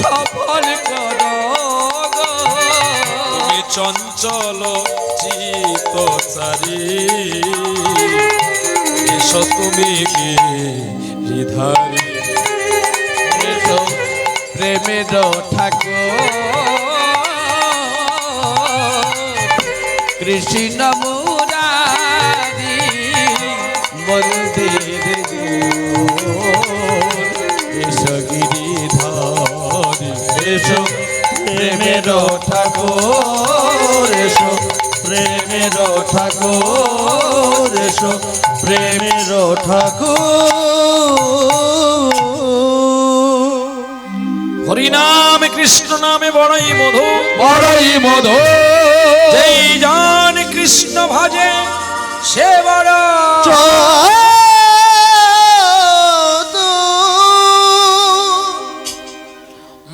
সফল কর গো, তুমি চঞ্চল চিত চারি, এসো তুমি গিরিধারি, এসো প্রেমের ঠাকুর কৃষ্ণ মুরারি, মন্দিরে এসো গিরিধারি, এসো প্রেমের ঠাকুর, এসো প্রেমের ঠাকুর, এসো প্রেমের ঠাকুর। হরিনাম কৃষ্ণ নামে বড়ই মধু, বড়ই মধু, যেই জন কৃষ্ণ ভজে সে বড়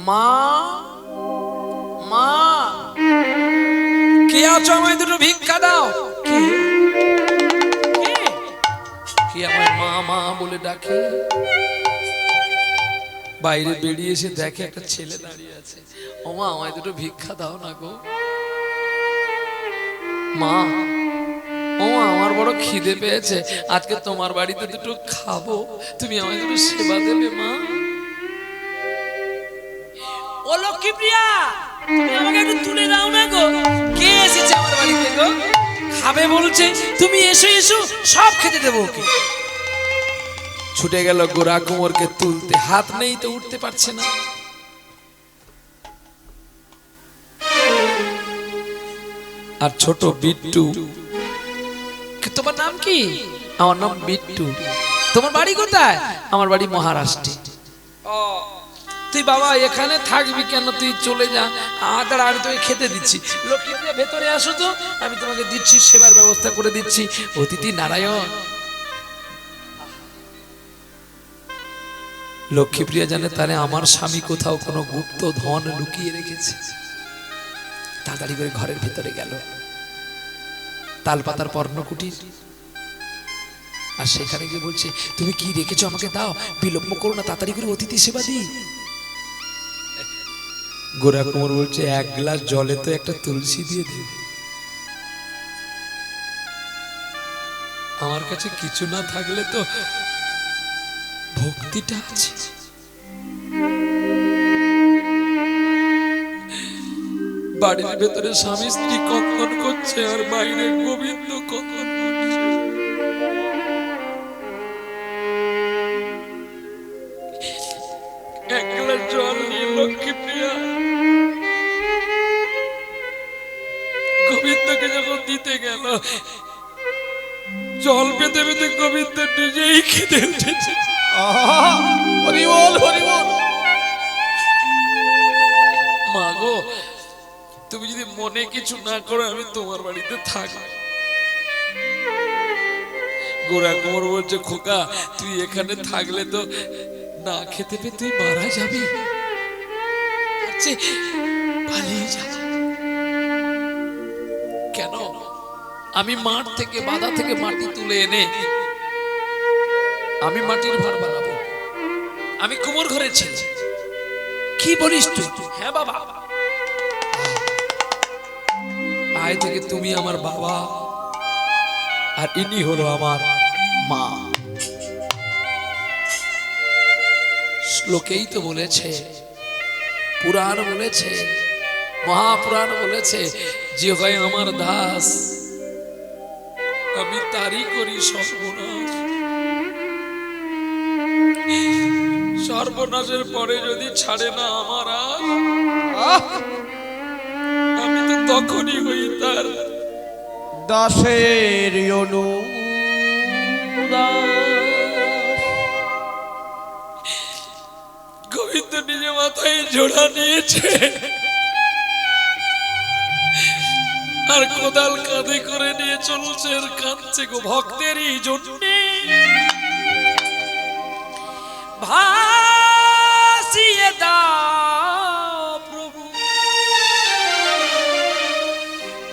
মা। মা কে আছো, আমায় দুটো ভিক্ষা দাও। কি আমায় মা মা বলে ডাকে? বাইরে বেরিয়ে এসে দেখে একটা ছেলে দাঁড়িয়ে আছে। ও মা, আমায় দুটো ভিক্ষা দাও না গো মা। ও আমার বড় খিদে পেয়েছে, আজকে তোমার বাড়িতে দুটো খাবো, তুমি আমায় দুটো সেবা দেবে মা। ও লক্ষ্মী প্রিয়া, তুমি আমাকে একটু তুলে দাও না গো। কে এসেছে আমার বাড়িতে গো? খাবে বলছে, তুমি এসো এসো, সব খেতে দেবো ওকে। ছুটে গেল গোরা কুমোরকে তুলতে, হাত নেই তো উঠতে পারছে না। আর ছোট বিট্টু, তোমার নাম কি? আমার নাম বিট্টু। তোমার বাড়ি কোথায়? আমার বাড়ি মহারাষ্ট্রে। ও, তুই বাবা এখানে থাকবি কেন? তুই চলে যা, দাঁড়া আমি তোকে খেতে দিচ্ছি। লক্ষ্মী প্রিয়া ভেতরে আসো তো, আমি তোমাকে দিচ্ছি, সেবার ব্যবস্থা করে দিচ্ছি। অতিথি নারায়ণ। লক্ষ্মীপ্রিয়া জানে তাহলে আমার স্বামী কোথাও কোনো গুপ্ত ধন লুকিয়ে রেখেছে। তাড়াতাড়ি করে ঘরের ভিতরে গেল, তালপাতার পর্ণকুটির, আর সেখানে গিয়ে বলছে, তুমি কি রেখেছো আমাকে দাও, বিলম্ব করো না, তাড়াতাড়ি করে অতিথি সেবা দিই। গোরা কুমোর বলছে, এক গ্লাস জলে তো একটা তুলসী দিয়ে দে, আমার কাছে কিছু না থাকলে তো ভক্তিটা আছে। বাড়ির ভেতরে স্বামী স্ত্রী কন্দন করছে, আর বাইরে গোবিন্দ কন্দন করছে। এক গ্লাস জল নিয়ে লক্ষ্মীপ্রিয়া গোবিন্দকে যখন দিতে গেল, জল পেতে পেতে গোবিন্দ নিজেই খেতে উঠেছে। হরি বল, হরি বল। মা গো, তুমি যদি মনে কিছু না করো, আমি তোমার বাড়িতে থাকবো। গোরা কুমোর বলছে, খোকা তুই এখানে থাকলে তো না খেতে পেয়ে তুই মারা যাবি, পালিয়ে যা। কেন? আমি মাঠ থেকে, বাধা থেকে মাটি তুলে এনে আমি মাটির ভাঁড় বানাবো। আমি কুমোর ঘরে ছিল। কি বলিস তুই? হ্যাঁ বাবা, আয় থেকে তুমি আমার বাবা, আর ইনি হলো আমার মা। শ্লোকেই তো বলেছে, পুরাণ বলেছে, মহাপুরাণ বলেছে, যে হয় আমার দাস আমি তারই করি সর্বনাশ। সর্বনাশের পরে যদি ছাড়ে না আমার আজ, আমি তো তখনই হই তার দাসের অনু। গোবিন্দ নিজে মাথায় জোড়া নিয়েছে, আর কোদাল কাঁধে করে নিয়ে চলছে, আর কাঁদছে গো ভক্তেরই জন্যে। ভাসিয়ে দাও প্রভু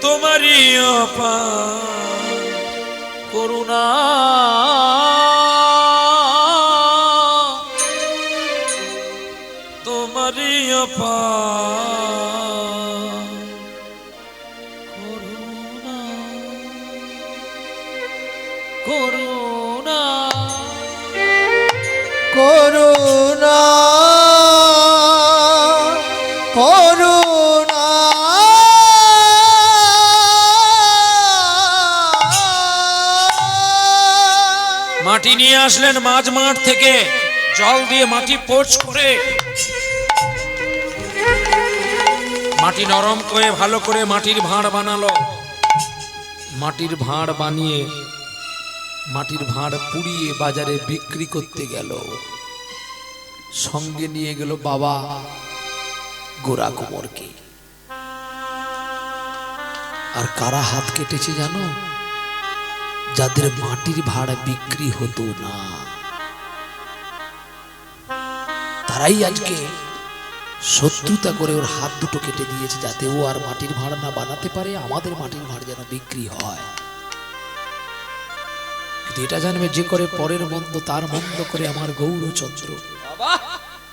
তোমারই অপার করুণা, তোমারই অপার করুণা, করুণা, করুণা, করুণা। মাটি নিয়ে আসলেন মাঝ মাঠ থেকে, জল দিয়ে মাটি পোঁছ করে মাটি নরম করে ভালো করে মাটির ভাঁড় বানালো। মাটির ভাঁড় বানিয়ে মাটির ভাঁড় পুড়িয়ে বাজারে বিক্রি করতে গেল। সঙ্গে নিয়ে গেল বাবা গোরা কুমোরকে। আর কারা হাত কেটেছে জানো? যাদের মাটির ভাঁড় বিক্রি হতো না, তারাই আজকে শত্রুতা করে ওর হাত দুটো কেটে দিয়েছে, যাতে ও আর মাটির ভাঁড় না বানাতে পারে, আমাদের মাটির ভাঁড় যেন বিক্রি হয়। কিন্তু এটা জানবে, যে করে পরের মন্দ তার মন্দ করে আমার গৌরচন্দ্র।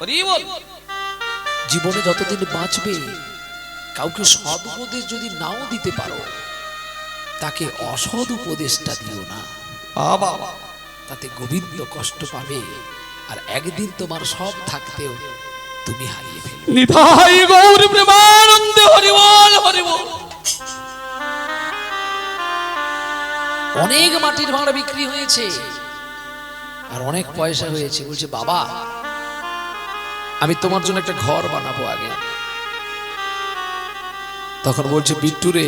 হরি বল। জীবনে যতদিন বাঁচবে কাউকে সৎ উপদেশ যদি নাও দিতে পারো, তাকে অসৎ উপদেশটা দিও না, বাবা তাতে গোবিন্দ কষ্ট পাবে, আর একদিন তোমার সব থাকতেও তুমি হারিয়ে ফেলবে। নিতাই গৌর প্রেমানন্দে হরি বল হরি বল। অনেক মাটির ভাঁড় বিক্রি হয়েছে আর অনেক পয়সা হয়েছে। বলছে বাবা, আমি তোমার জন্য একটা ঘর বানাবো আগে। তখন বলছে বিট্টু রে,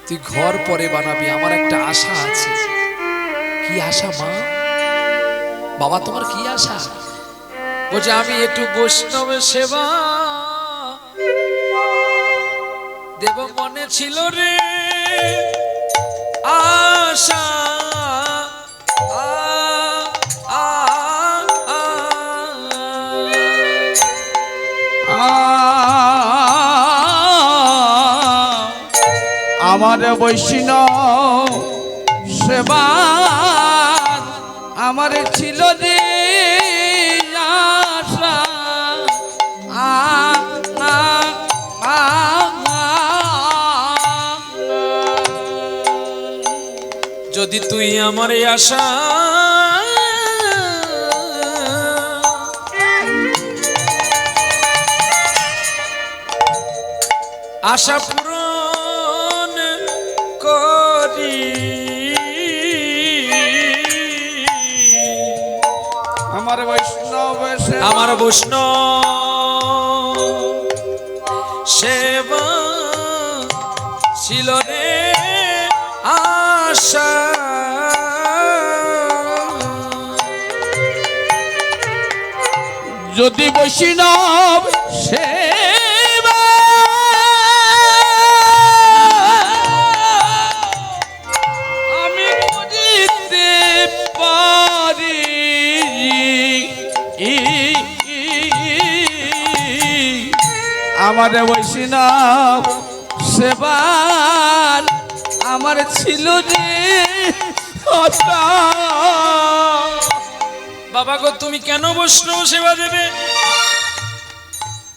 তুই ঘর পরে বানাবি, আমার একটা আশা আছে। কি আশা মা? বাবা তোমার কি আশা? বলছে আমি একটু বৈষ্ণবের সেবা দেব মনে ছিল রে আশা। আমার বৈষ্ণব সেবা আমার ছিল যে আশা। যদি তুই আমার এই আশা আশা পূরণ করি, আমার বৈষ্ণব আমার বৈষ্ণব সেবা ছিল রে আশা। যদি বৈষ্ণব সেবা আমি করিতে পারি, আমার বৈষ্ণব সেবার আমার ছিল যে আশা। বাবা গো, তুমি কেন বৈষ্ণব সেবা দেবে?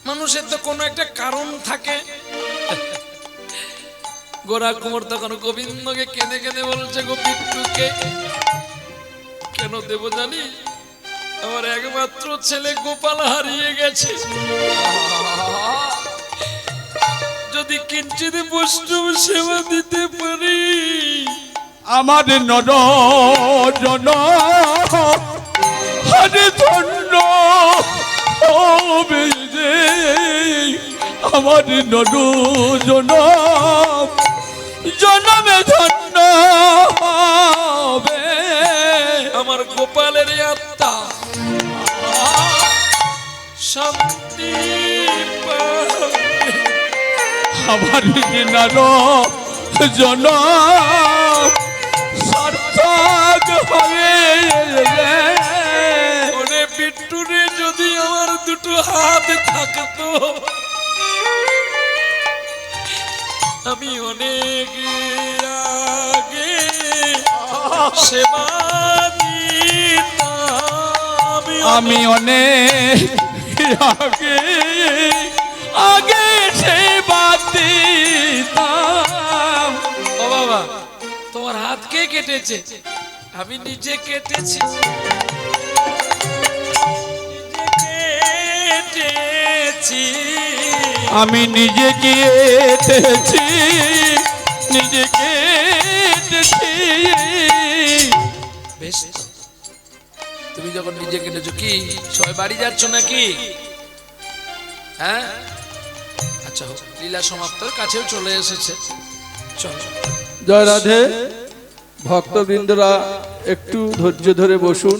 মানুষের তো কোনো একটা কারণ থাকে। গোরা কুমার তখন গোবিন্দকে কেঁদে কেঁদে বলছে, গো বিট্টুকে কেন দেব জানি? আমার একমাত্র ছেলে গোপাল হারিয়ে গেছে। যদি কিঞ্চিত বৈষ্ণব সেবা দিতে পারি, আমার নর জন হরে ধন্য হবে রে, আমার নর জন জনমে ধন্য হবে। আমার গোপালের আত্মা শান্তি পাবে। আমার নর জন সার্থক হবে রে। ওরে বিট্টু রে, যদি আমার দুটো হাত থাকতো আমি অনেক আগে সেবা দিতাম। আমি অনেক আগে আগে সেবা দিতাম। ও বাবা, তোমার হাত কে কেটেছে? আমি নিজে কেটেছি, আমি নিজে কেটেছি, নিজে কেটেছি। বেশ, তুমি যখন নিজে কেটেছো, কি সবাই বাড়ি যাচ্ছ নাকি? হ্যাঁ, আচ্ছা হোক, লীলা সমাপ্তর কাছেও চলে এসেছে। চলো। জয় রাধে। ভক্তবৃন্দরা একটু ধৈর্য ধরে বসুন,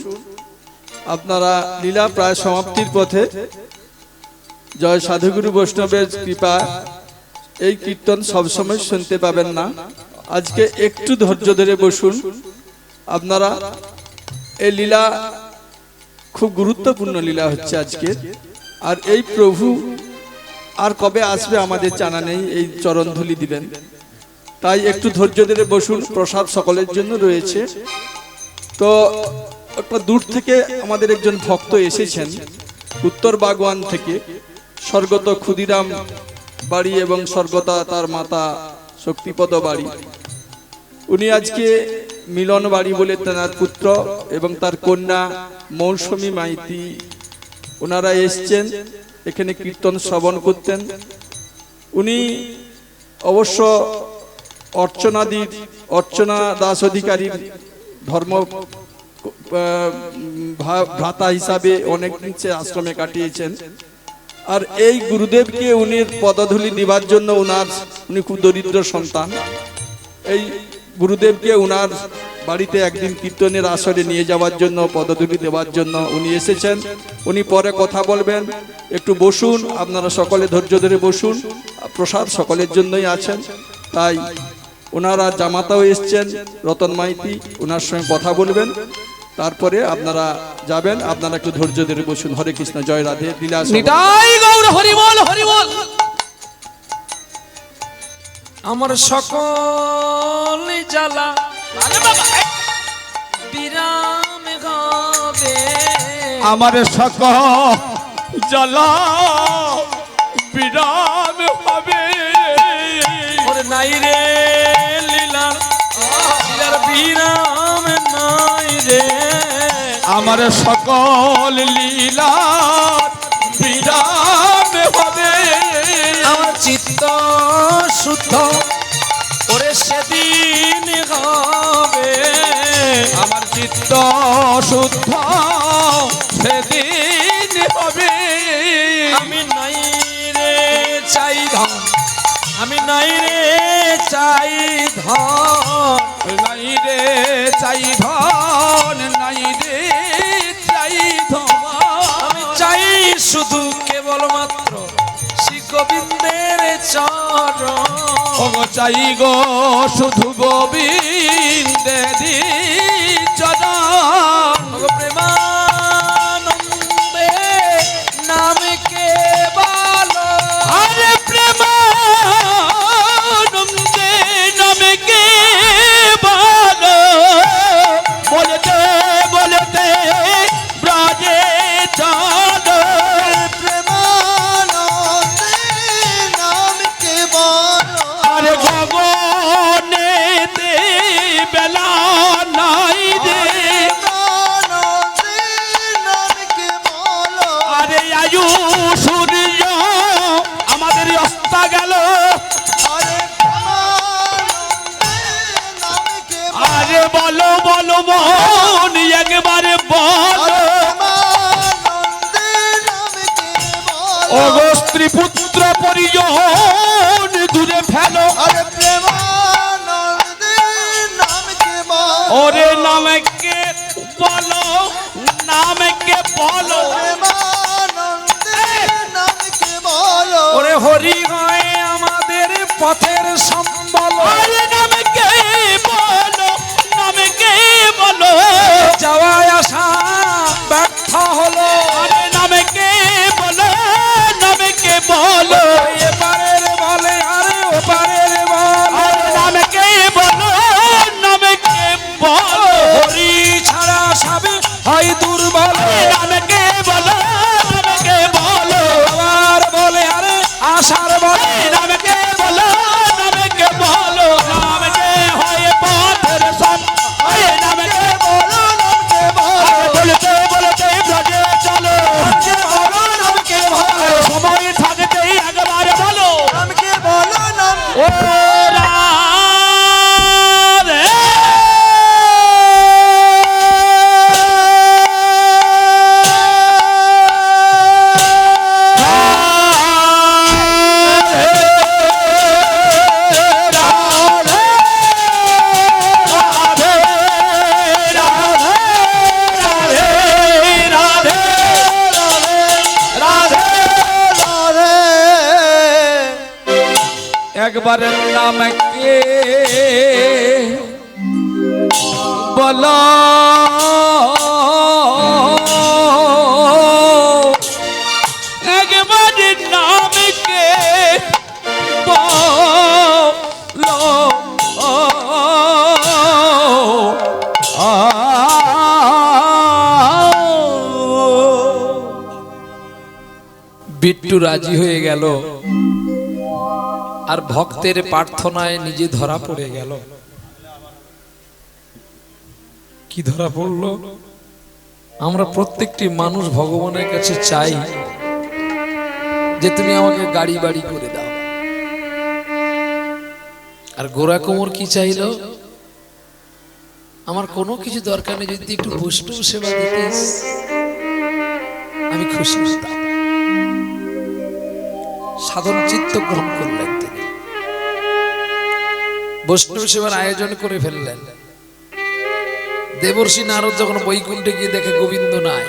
আপনারা লীলা প্রায় সমাপ্তির পথে। জয় সাধুগুরু বৈষ্ণবের কৃপা, এই কীর্তন সবসময় শুনতে পাবেন না। আজকে একটু ধৈর্য ধরে বসুন আপনারা। এই লীলা খুব গুরুত্বপূর্ণ লীলা হচ্ছে আজকে। আর এই প্রভু আর কবে আসবে আমাদের জানা নেই, এই চরণধুলি দিবেন। তাই একটু ধৈর্য ধরে বসুন, প্রসাদ সকলের জন্য রয়েছে। তো একটা দূর থেকে আমাদের একজন ভক্ত এসেছেন, উত্তর বাগওয়ান থেকে স্বর্গত ক্ষুদিরাম বাড়ি এবং স্বর্গতা তার মাতা শক্তিপদ বাড়ি। উনি আজকে মিলন বাড়ি বলে তার পুত্র এবং তার কন্যা মৌসুমী মাইতি ওনারা এসছেন এখানে কীর্তন শ্রবণ করতেন। উনি অবশ্য অর্চনা দাস অধিকারীর ধর্ম ভ্রাতা হিসাবে অনেকদিন সে আশ্রমে কাটিয়েছেন। আর এই গুরুদেবকে উনি পদধূলি দিবার জন্য উনি খুব দরিদ্র সন্তান। এই গুরুদেবকে উনার বাড়িতে একদিন কীর্তনের আসরে নিয়ে যাওয়ার জন্য পদধূলি দেওয়ার জন্য উনি এসেছেন। উনি পরে কথা বলবেন, একটু বসুন, আপনারা সকলে ধৈর্য ধরে বসুন। প্রসাদ সকলের জন্যই আছেন, তাই ওনারা জামাতাও এসছেন রতন মাইতি, ওনার সঙ্গে কথা বলবেন, তারপরে আপনারা যাবেন। আপনারা একটু ধৈর্য ধরে বসুন। হরে কৃষ্ণ, জয় রাধে, লীলা নিতাই গৌর হরি বল হরি বল। আমার সকল জ্বালা বিরাম হবে, আমার সকল জ্বালা বিরাম হবে। ওরে নাই রে লীলার লীলার বিরাম নাই রে, আমার সকল লীলা বিরাম হবে। আমার চিত্ত শুদ্ধ ওরে সেদিন হবে, আমার চিত্ত শুদ্ধ সেদিন হবে। আমি নাই রে চাই ধন, আমি নাই রে চাই ধন, নাই রে চাই ধন, নাই রে চাই ধন। আমি চাই শুধু কেবলমাত্র শ্রী গোবিন্দের চরণ। ও চাই গো শুধু গোবিন্দেরি চরণ। ও প্রেমানন্দে নাম কেবল, আরে প্রেমানন্দে নামে কেবল, বলতে বলতে ব্রজে চল। প্রেমানন্দে নাম কেবল, আরে গগনেতে বেলা নাই রে। আরে আয়ু সূর্য আমাদের অস্তা গেল, আরে বলো বলো মন একবারে বলো। ওগো স্ত্রী পুত্র পরিজন দূরে ফেলো, ওরে নামকে বলো, নামকে বলো। ওরে হরি হয় আমাদের পথের সম্বল, আরে নামকে বলো, নামকে বলো। যাওয়ায় আসা ব্যর্থ হলো, আরে নামকে বলো, নামকে বলো। এপারের বলে আরে ওপারের বল, আরে নামকে বলো, নামকে বলো। হরি ছাড়া সবে হয় দুর্বল, নামকে বলো, নামকে বলো। আবার বলে আরে আশার বলে, নামকে বলো, নামকে বলো। নামকে হয় পথের সম্বল, নামকে বলো, নামকে বলো। বলতে বলতে ব্রজে চলো, নামকে বলো, নামকে বলো। সময় থাকতেই একবার বলো, নামকে বলো, নামকে। ও রাধে। একবার নামকে বলো, একবার নামকে বলো। বিট্টু রাজি হয়ে গেল আর ভক্তের প্রার্থনায় নিজে ধরা পড়ে গেল। কি ধরা পড়লো? আমরা প্রত্যেকটি মানুষ ভগবানের কাছে চাই যে তুমি আমাকে গাড়ি বাড়ি করে দাও, আর গোরা কোমর কি চাইলো? আমার কোনো কিছু দরকার নেই, যদি একটু বৈষ্ণব সেবা দিতিস আমি খুশি হতাম। সাধন চিত্ত গ্রহণ করলেন তিনি, বৈষ্ণব সেবার আয়োজন করে ফেললেন। দেবর্ষি নারদ যখন বৈকুণ্ঠে গিয়ে দেখে গোবিন্দ নাই,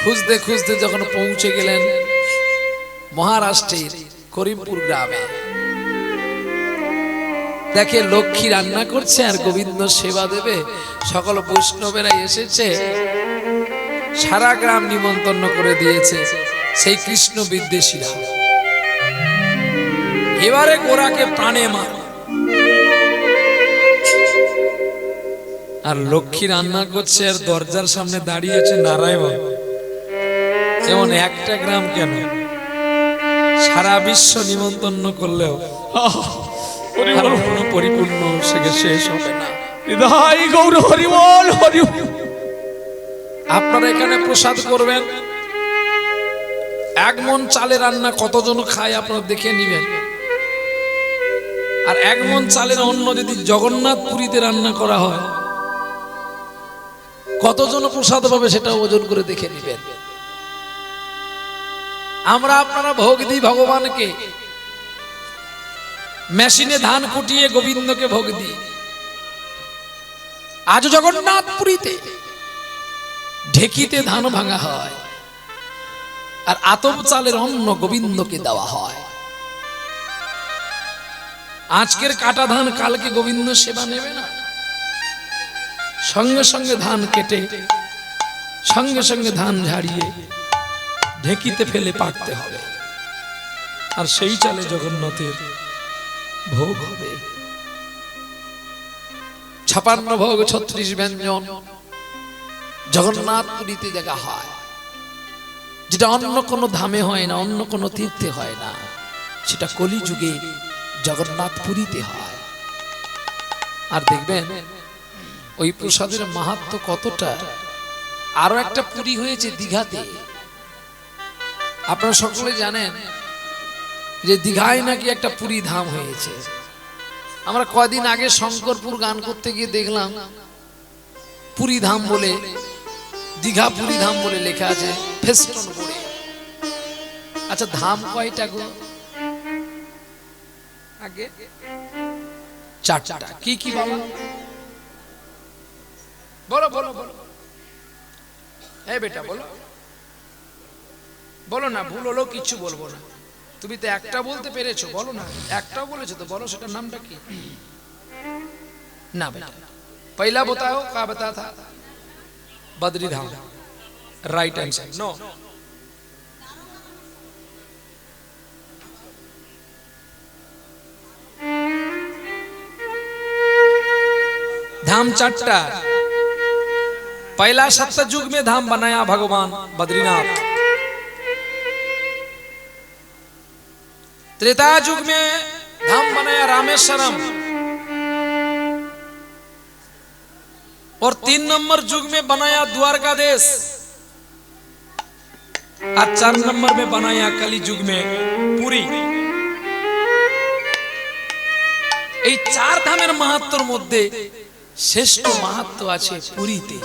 খুঁজতে খুঁজতে যখন পৌঁছে গেলেন মহারাষ্ট্রের করিমপুর গ্রামে, দেখে লক্ষ্মী রান্না করছে আর গোবিন্দ সেবা দেবে, সকল বৈষ্ণবেরা এসেছে, সারা গ্রাম নিমন্ত্রণ করে দিয়েছে সেই কৃষ্ণ বিদ্বেষীরা। এবারে গোরাকে প্রাণে মার, আর লক্ষ্মী রান্না করছে আর দরজার সামনে দাঁড়িয়ে আছে নারায়ণ। যেমন একটা গ্রাম কেন, সারা বিশ্ব নিমন্ত্রণ করলেও পরিপূর্ণ শেষ হবে না। হৃদয় গৌর হরি বল হরি। আপনারা এখানে প্রসাদ করবেন, এক মন চালে রান্না কতজন খায় আপনারা দেখে নিবেন। আর এক মন চালের অন্ন যদি জগন্নাথ পুরীতে রান্না করা হয় কতজন প্রসাদ পাবে সেটা ওজন করে দেখে নিবেন। আমরা আপনারা ভোগ দিই ভগবানকে, মেশিনে ধান কুটিয়ে গোবিন্দকে ভোগ দিই। আজ জগন্নাথ পুরীতে ঢেকিতে ধান ভাঙা হয় আর আতপ চালের অন্ন গোবিন্দকে দেওয়া হয়। আজকের কাটা ধান কালকে গোবিন্দ সেবা নেবে না, সঙ্গে সঙ্গে ধান কেটে সঙ্গে সঙ্গে ধান ঝাড়িয়ে ঢেকিতে ফেলে পাকতে হবে, আর সেই চালে জগন্নাথের ভোগ হবে। 56 ভোগ 36 ব্যঞ্জন জগন্নাথ পুরীতে দেখা হয়, যেটা অন্য কোনো ধামে হয় না, অন্য কোনো তীর্থে হয় না, সেটা কলিযুগে জগন্নাথ পুরীতে হয়। আর দেখবেন ওই প্রসাদের মাহাত্ম্য কতটা। আরো একটা পুরী হয়েছে দীঘাতে, আপনারা সকলে জানেন যে দীঘায় নাকি একটা পুরী ধাম হয়েছে। আমরা কয়দিন আগে শঙ্করপুর গান করতে গিয়ে দেখলাম পুরী ধাম বলে, দীঘা পুরী ধাম বলে লেখা আছে ফেস্টন বোর্ডে। আচ্ছা ধাম কয়টা গো? আগে 4টা। কি কি বাবা? বলো বলো বলো, এই বেটা বলো, বলো না, ভুল হলো কিছু বলবো না। তুমি তো একটা বলতে পেরেছো, বলো না, একটাও বলেছো তো বলো, সেটার নামটা কি? না বেটা, पहला बताओ क्या बता था? बद्री धाम, राइट आंसर। नो, धाम 4टा। पहला सत्ययुग में धाम बनाया भगवान बद्रीनाथ, त्रेता युग में धाम बनाया रामेश्वरम, और 3 नंबर युग में बनाया द्वारकाधीश, और 4 नंबर में बनाया कली युग में पुरी। এই 4 ধামের মাহাত্ম্যের মধ্যে শ্রেষ্ঠ মাহাত্ম্য আছে পুরীতে।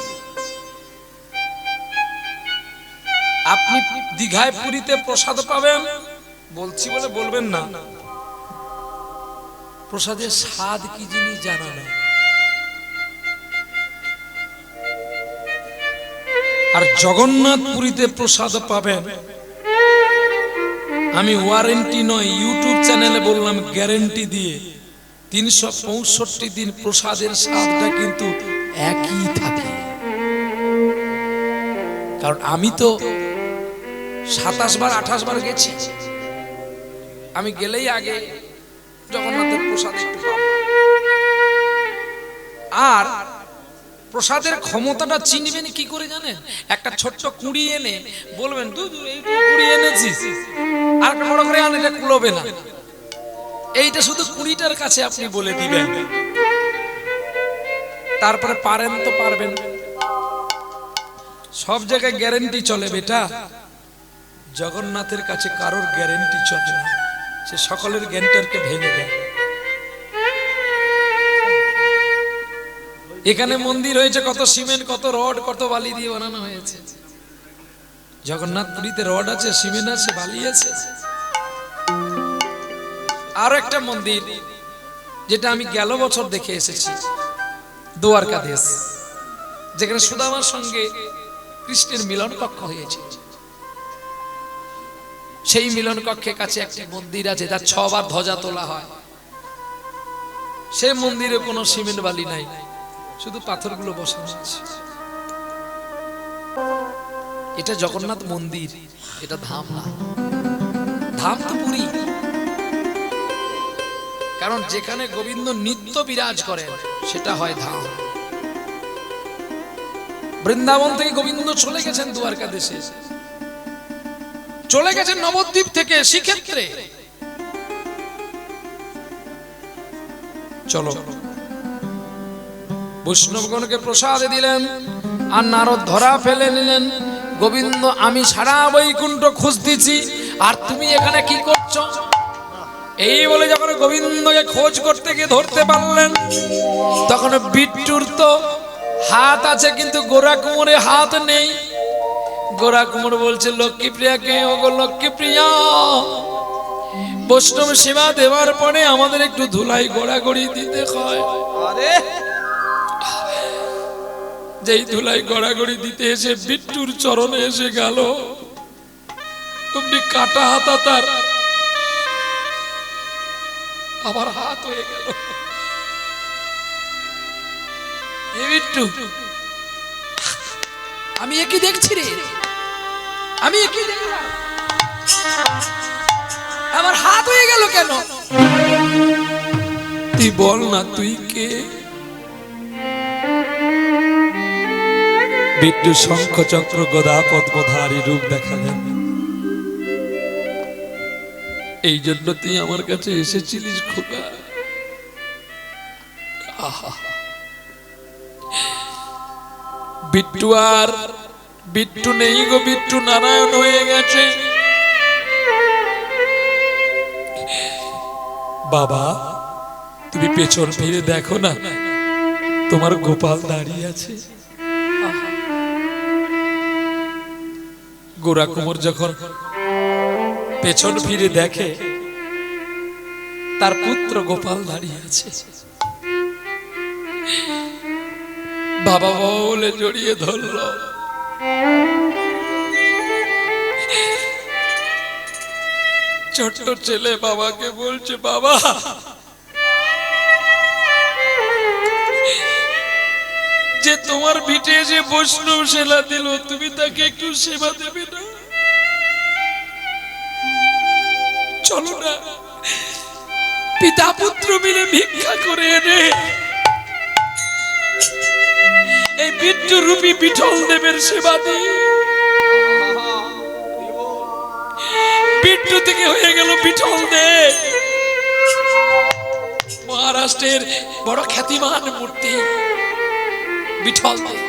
আপনি দীঘায় পুরীতে প্রসাদ পাবেন, বলছি বলে বলবেন না, প্রসাদের স্বাদ কি জিনিস জানা নেই। আর জগন্নাথ পুরীতে প্রসাদ পাবেন, আমি ওয়ারেন্টি নয়, ইউটিউব চ্যানেলে বললাম গ্যারেন্টি দিয়ে, 365 দিন প্রসাদের স্বাদটা কিন্তু একই থাকে। কারণ আমি তো 27 বার 28 বার গেছি, আমি গেলেই আগে জগন্নাথের প্রসাদ একটু পাবো। আর প্রসাদের ক্ষমতাটা চিনবেন কি করে জানেন? একটা ছোট্ট কুড়ি এনে বলবেন দুধ এই কুড়ি এনেছিস, আর একটা বড় করে আন, এটা কুলোবে না। এইটা শুধু কুড়িটার কাছে আপনি বলে দিবেন, তারপরে পারেন তো পারবেন। সব জায়গায় গ্যারেন্টি চলে বেটা, জগন্নাথের কাছে কারোর গ্যারেন্টি চলে না, সে সকলের গ্যারেন্টারকে ভেঙে দেয়। এখানে মন্দির হয়েছে কত সিমেন্ট, কত রড, কত বালি দিয়ে বানানো হয়েছে। জগন্নাথ পুরীতে রড আছে, সিমেন্ট আছে, বালি আছে। আরো একটা মন্দির যেটা আমি গেল বছর দেখে এসেছি, দ্বারকাধীশ, যেখানে সুদামার সঙ্গে কৃষ্ণের মিলন কক্ষ হয়েছে। সেই মিলন কক্ষের কাছে একটি মন্দির আছে, যার 6 বার ধ্বজা তোলা হয়। সেই মন্দিরে কোনো সিমেন্ট বালি নাই, শুধু পাথরগুলো বসানো আছে। এটা জগন্নাথ মন্দির, এটা ধাম না। ধাম তো পুরী, কারণ যেখানে গোবিন্দ নিত্য বিরাজ করেন সেটা হয় ধাম। বৃন্দাবন থেকে গোবিন্দ চলে গেছেন দ্বারকাধীশে, চলে গেছেন নবদ্বীপ থেকে শ্রীক্ষেত্রে। চলো, বৈষ্ণবগণকে প্রসাদ দিলেন, আর নারদ ধরা ফেলে নিলেন। গোবিন্দ, আমি সারা বৈকুণ্ঠ খুঁজতেছি, আর তুমি এখানে কি করছো? এই বলে যখন গোবিন্দকে খোঁজ করতে গিয়ে ধরতে পারলেন, তখন বিট্টুর তো হাত আছে কিন্তু গোরা কুমোরে হাত নেই। গোরা কুমোর বলছে, লক্ষ্মী প্রিয়াকে, ওগো লক্ষ্মী প্রিয়া, বৈষ্ণব সেবা দেওয়ার পরে আমাদের একটু ধুলাই গড়াগড়ি দিতে হয়। আরে যেই ধুলাই গড়াগড়ি দিতে এসে বিট্টুর চরণে এসে গেল, অমনি কাটা হাতা তার আবার হাত হয়ে গেল। এ বিট্টু, আমি একই দেখছি রে, আমি একই দেখলাম, আমার হাত হয়ে গেল কেন? তুই বল না, তুই কে? বিট্টু শঙ্খ চক্র গদা পদ্মধারী রূপ দেখালেন। এই জন্য তুই আমার কাছে এসেছিলিস খোকা? আহা, বিট্টু আর বিট্টু নেই গো, বিট্টু নারায়ণ হয়ে গেছে। বাবা, তুমি পেছন ফিরে দেখো না, তোমার গোপাল দাঁড়িয়ে আছে। গোরা কুমোর যখন পেছন ফিরে দেখে, তার পুত্র গোপাল দাঁড়িয়ে আছে। বাবা বাবা বলে জড়িয়ে ধরল। ছোট্ট ছেলে বাবাকে বলছে, বাবা, যে তোমার ভিটে যে বৈষ্ণব সেবা দিল, তুমি তাকে একটু সেবা দেবে না? চলো না, পিতা পুত্র মিলে ভিক্ষা করে এনে এই বিট্টু রূপী বিঠল দেবের সেবা দিই। বিট্টু থেকে হয়ে গেল বিঠল দেব, মহারাষ্ট্রের বড় খ্যাতিমান মূর্তি বিঠল দেব।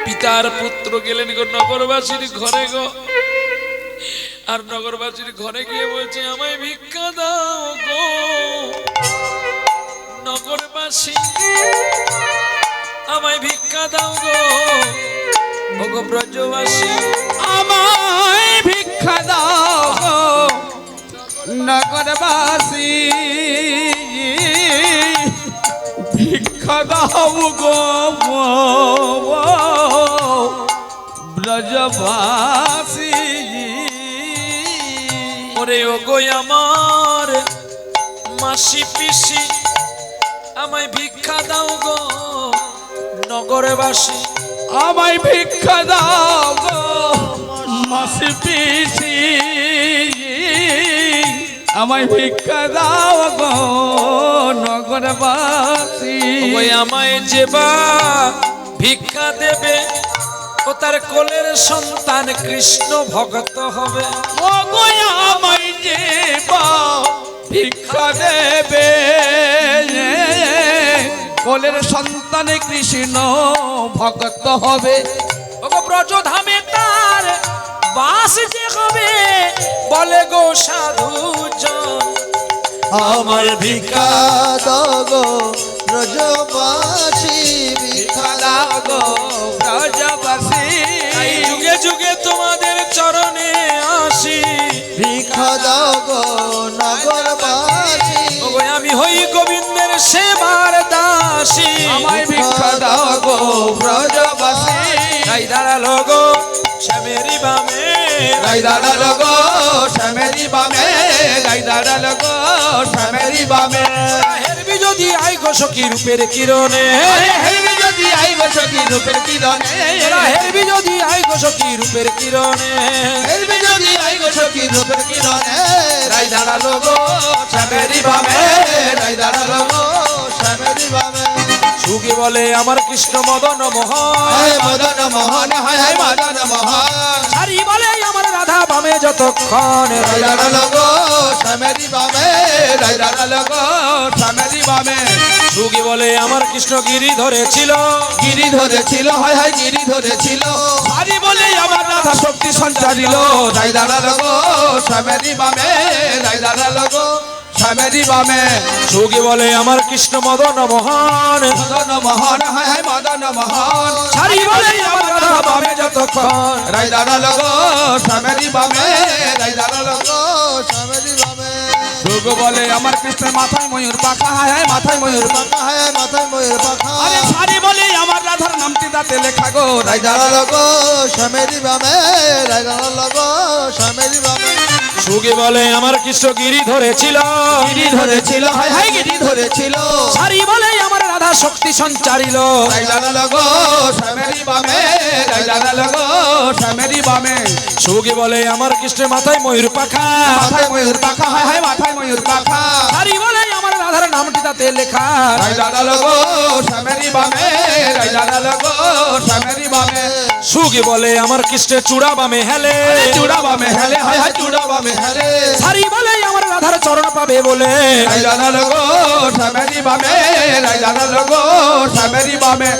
পিতার পুত্র গেলেন গো নগরবাসীর ঘরে গো, আর নগরবাসীর ঘরে গিয়ে বলছে, আমায় ভিক্ষা দাও গো নগরবাসী, আমায় ভিক্ষা দাও গো ওগো ব্রজবাসী, আমায় ভিক্ষা দাও গো নগরবাসী, ভিক্ষা দাও গো ব্রজবাসী। ওরে ওগো আমার মাসি পিসি, আমায় ভিক্ষা দাও গো নগরবাসী, আমায় ভিক্ষা দাও গো মাসি পিসি, আমায় ভিক্ষা দাও গো নগরবাসী। ওই আমায় যে বা ভিক্ষা দেবে ও তার কোলের সন্তান কৃষ্ণ ভক্ত হবে। ও গো আমায় যে বা ভিক্ষা দেবে কোলের সন্তানে কৃষ্ণ ভক্ত হবে। ওগো ব্রজধামে তার বাস যে হবে বলে গো সাধুজন। আমায় ভিক্ষা দাও গো ব্রজবাসী, ভিক্ষা দাও গো ব্রজবাসী। এই যুগে যুগে তোমাদের চরণে আসি, ভিক্ষা দাও গো নগরবাসী। ওগো আমি হই গোবিন্দের সেবার দাসী। আমায় ভিক্ষা দাও গো ব্রজবাসী। তাই দাঁড়ালো গো শ্যামেরি বামে, গাই দাঁড়ালো গো শ্যামেরি বামে, গাই দাঁড়ালো গো শ্যামেরি বামে। হেরবি যদি আই গো সখী রূপের কিরণে, হেরবি যদি আইব সখী রূপের কিরণে, হেরবি যদি আই গো সখী রূপের কিরণে। হেরবি যদি আইব সখী রূপের কিরণে, গাই দাঁড়ালো গো শ্যামেরি বামে, গাই দাঁড়ালো গো শ্যামেরি বামে। সুখী বলে আমার কৃষ্ণ মদন মোহন, হায় মদন মোহন, হায় হায় মদন মোহন। হারি বলে আমার রাধা বামে যতক্ষণ। গাই দাঁড়ালো গো শ্যামেরি বামে, গাই দাঁড়ালো গো শ্যামেরি বামে। সুখী বলে আমার কৃষ্ণ গিরি ধরেছিল, গিরি ধরেছিল, হায় হায় গিরি ধরেছিল। হারি বলে আমার রাধা শক্তি সঞ্চারিল, রাই দাঁড়ালো গো শ্যামেরি বামে, রাই দাঁড়ালো গো শ্যামেরি বামে। সুখী বলে আমার কৃষ্ণ মদন মোহন, মদন মোহন, হায় হায় মদন মোহন। হারি বলে আমার রাধা বামে যতক্ষণ। রাই দাঁড়ালো গো শ্যামেরি বামে, রাই দাঁড়ালো গো শ্যামেরি বামে। যোগ বলে আমার কৃষ্ণের মাথায় ময়ূর পাখা, হায় হায় মাথায় ময়ূর পাখা। হায় মাথায় ময়ূর পাখা। আরে সারি বলে আমার রাধার নামটি দাঁতে লেখা গো, রাই দাঁড়ালো গো শ্যামেরি বামে, রায়গণ লগো শ্যামেরি বামে। সুখী বলে আমার কৃষ্ণ গিরি ধরেছিল, গিরি ধরেছিল, হায় হায় গিরি ধরেছিল। হারি বলে আমার রাধা শক্তি সঞ্চারিল। রাই দাঁড়ালো গো শ্যামেরি বামে, রাই দাঁড়ালো গো শ্যামেরি বামে। সুখী বলে আমার কৃষ্ণের মাথায় ময়ূর পাখা, মাথায় ময়ূর পাখা, হায় হায় মাথায় ময়ূর পাখা। হারি বলে আমার রাধার নামটি তাতে লেখা। রাই দাঁড়ালো গো শ্যামেরি বামে, রাই দাঁড়ালো গো শ্যামেরি বামে। সুখী বলে আমার কৃষ্ণের চূড়া বামে হেলে, চূড়া বামে হেলে, হায় হায় চূড়া বামে হেলে। হারি বলে আমার রাধার চরণ পাবে বলে। রাই দাঁড়ালো গো শ্যামেরি বামে, রাই দাঁড়ালো গো শ্যামেরি বামে।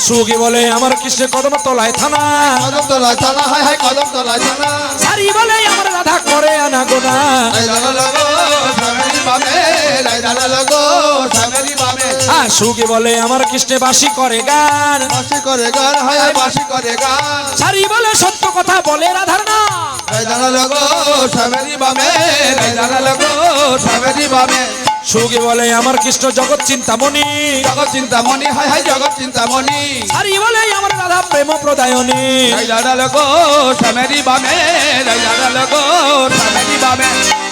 সুখী বলে আমার কৃষ্ণের কদম তলায় থানা, কদম তলায় থানা, হায় হায় কদম তলায় থানা। হারি বলে আমার রাধা করে আনা গোনা। রাই দাঁড়ালো গো শ্যামেরি বামে, রাই দাঁড়ালো গো শ্যামেরি বামে। সুখী বলে আমার কৃষ্ণে বাসি করে গান, বাঁশি করে গান, হায় হায় বাঁশি করে গান। হারি বলে সত্য কথা বলে রাধার না। রাই দাঁড়ালো গো শ্যামেরি বামে, রাই দাঁড়ালো গো শ্যামেরি বামে। সুখী বলে আমার কৃষ্ণ জগৎ চিন্তামণি, জগৎ চিন্তামণি, হায় হায় জগৎ চিন্তামণি। হারি বলে আমার রাধা প্রেম প্রদায়নী। রাই দাঁড়ালো গো শ্যামেরি বামে, রাই দাঁড়ালো গো শ্যামেরি বামে।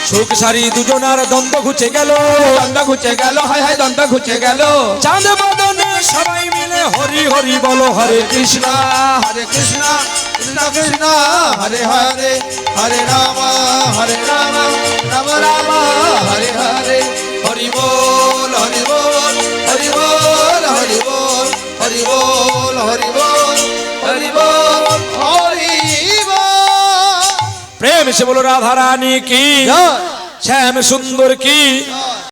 সুখ সারি দুজনার দ্বন্দ্ব ঘুচে গেল, দণ্ড ঘুচে গেল, হায় হায় দণ্ড ঘুচে গেল। চাঁদ বদনে সবাই মিলে হরি হরি বলো হরে কৃষ্ণ। হরে কৃষ্ণ, কৃষ্ণ কৃষ্ণ হরে হরে, হরে রাম হরে রাম, রাম রাম হরে হরে। হরি বল, হরি বল, হরি বল, হরি বল, হরি বল, হরি বল, হরি বল, হরি বল। প্রেম সে বলো রাধা রানী কি, জয়। শ্যাম সুন্দর কি,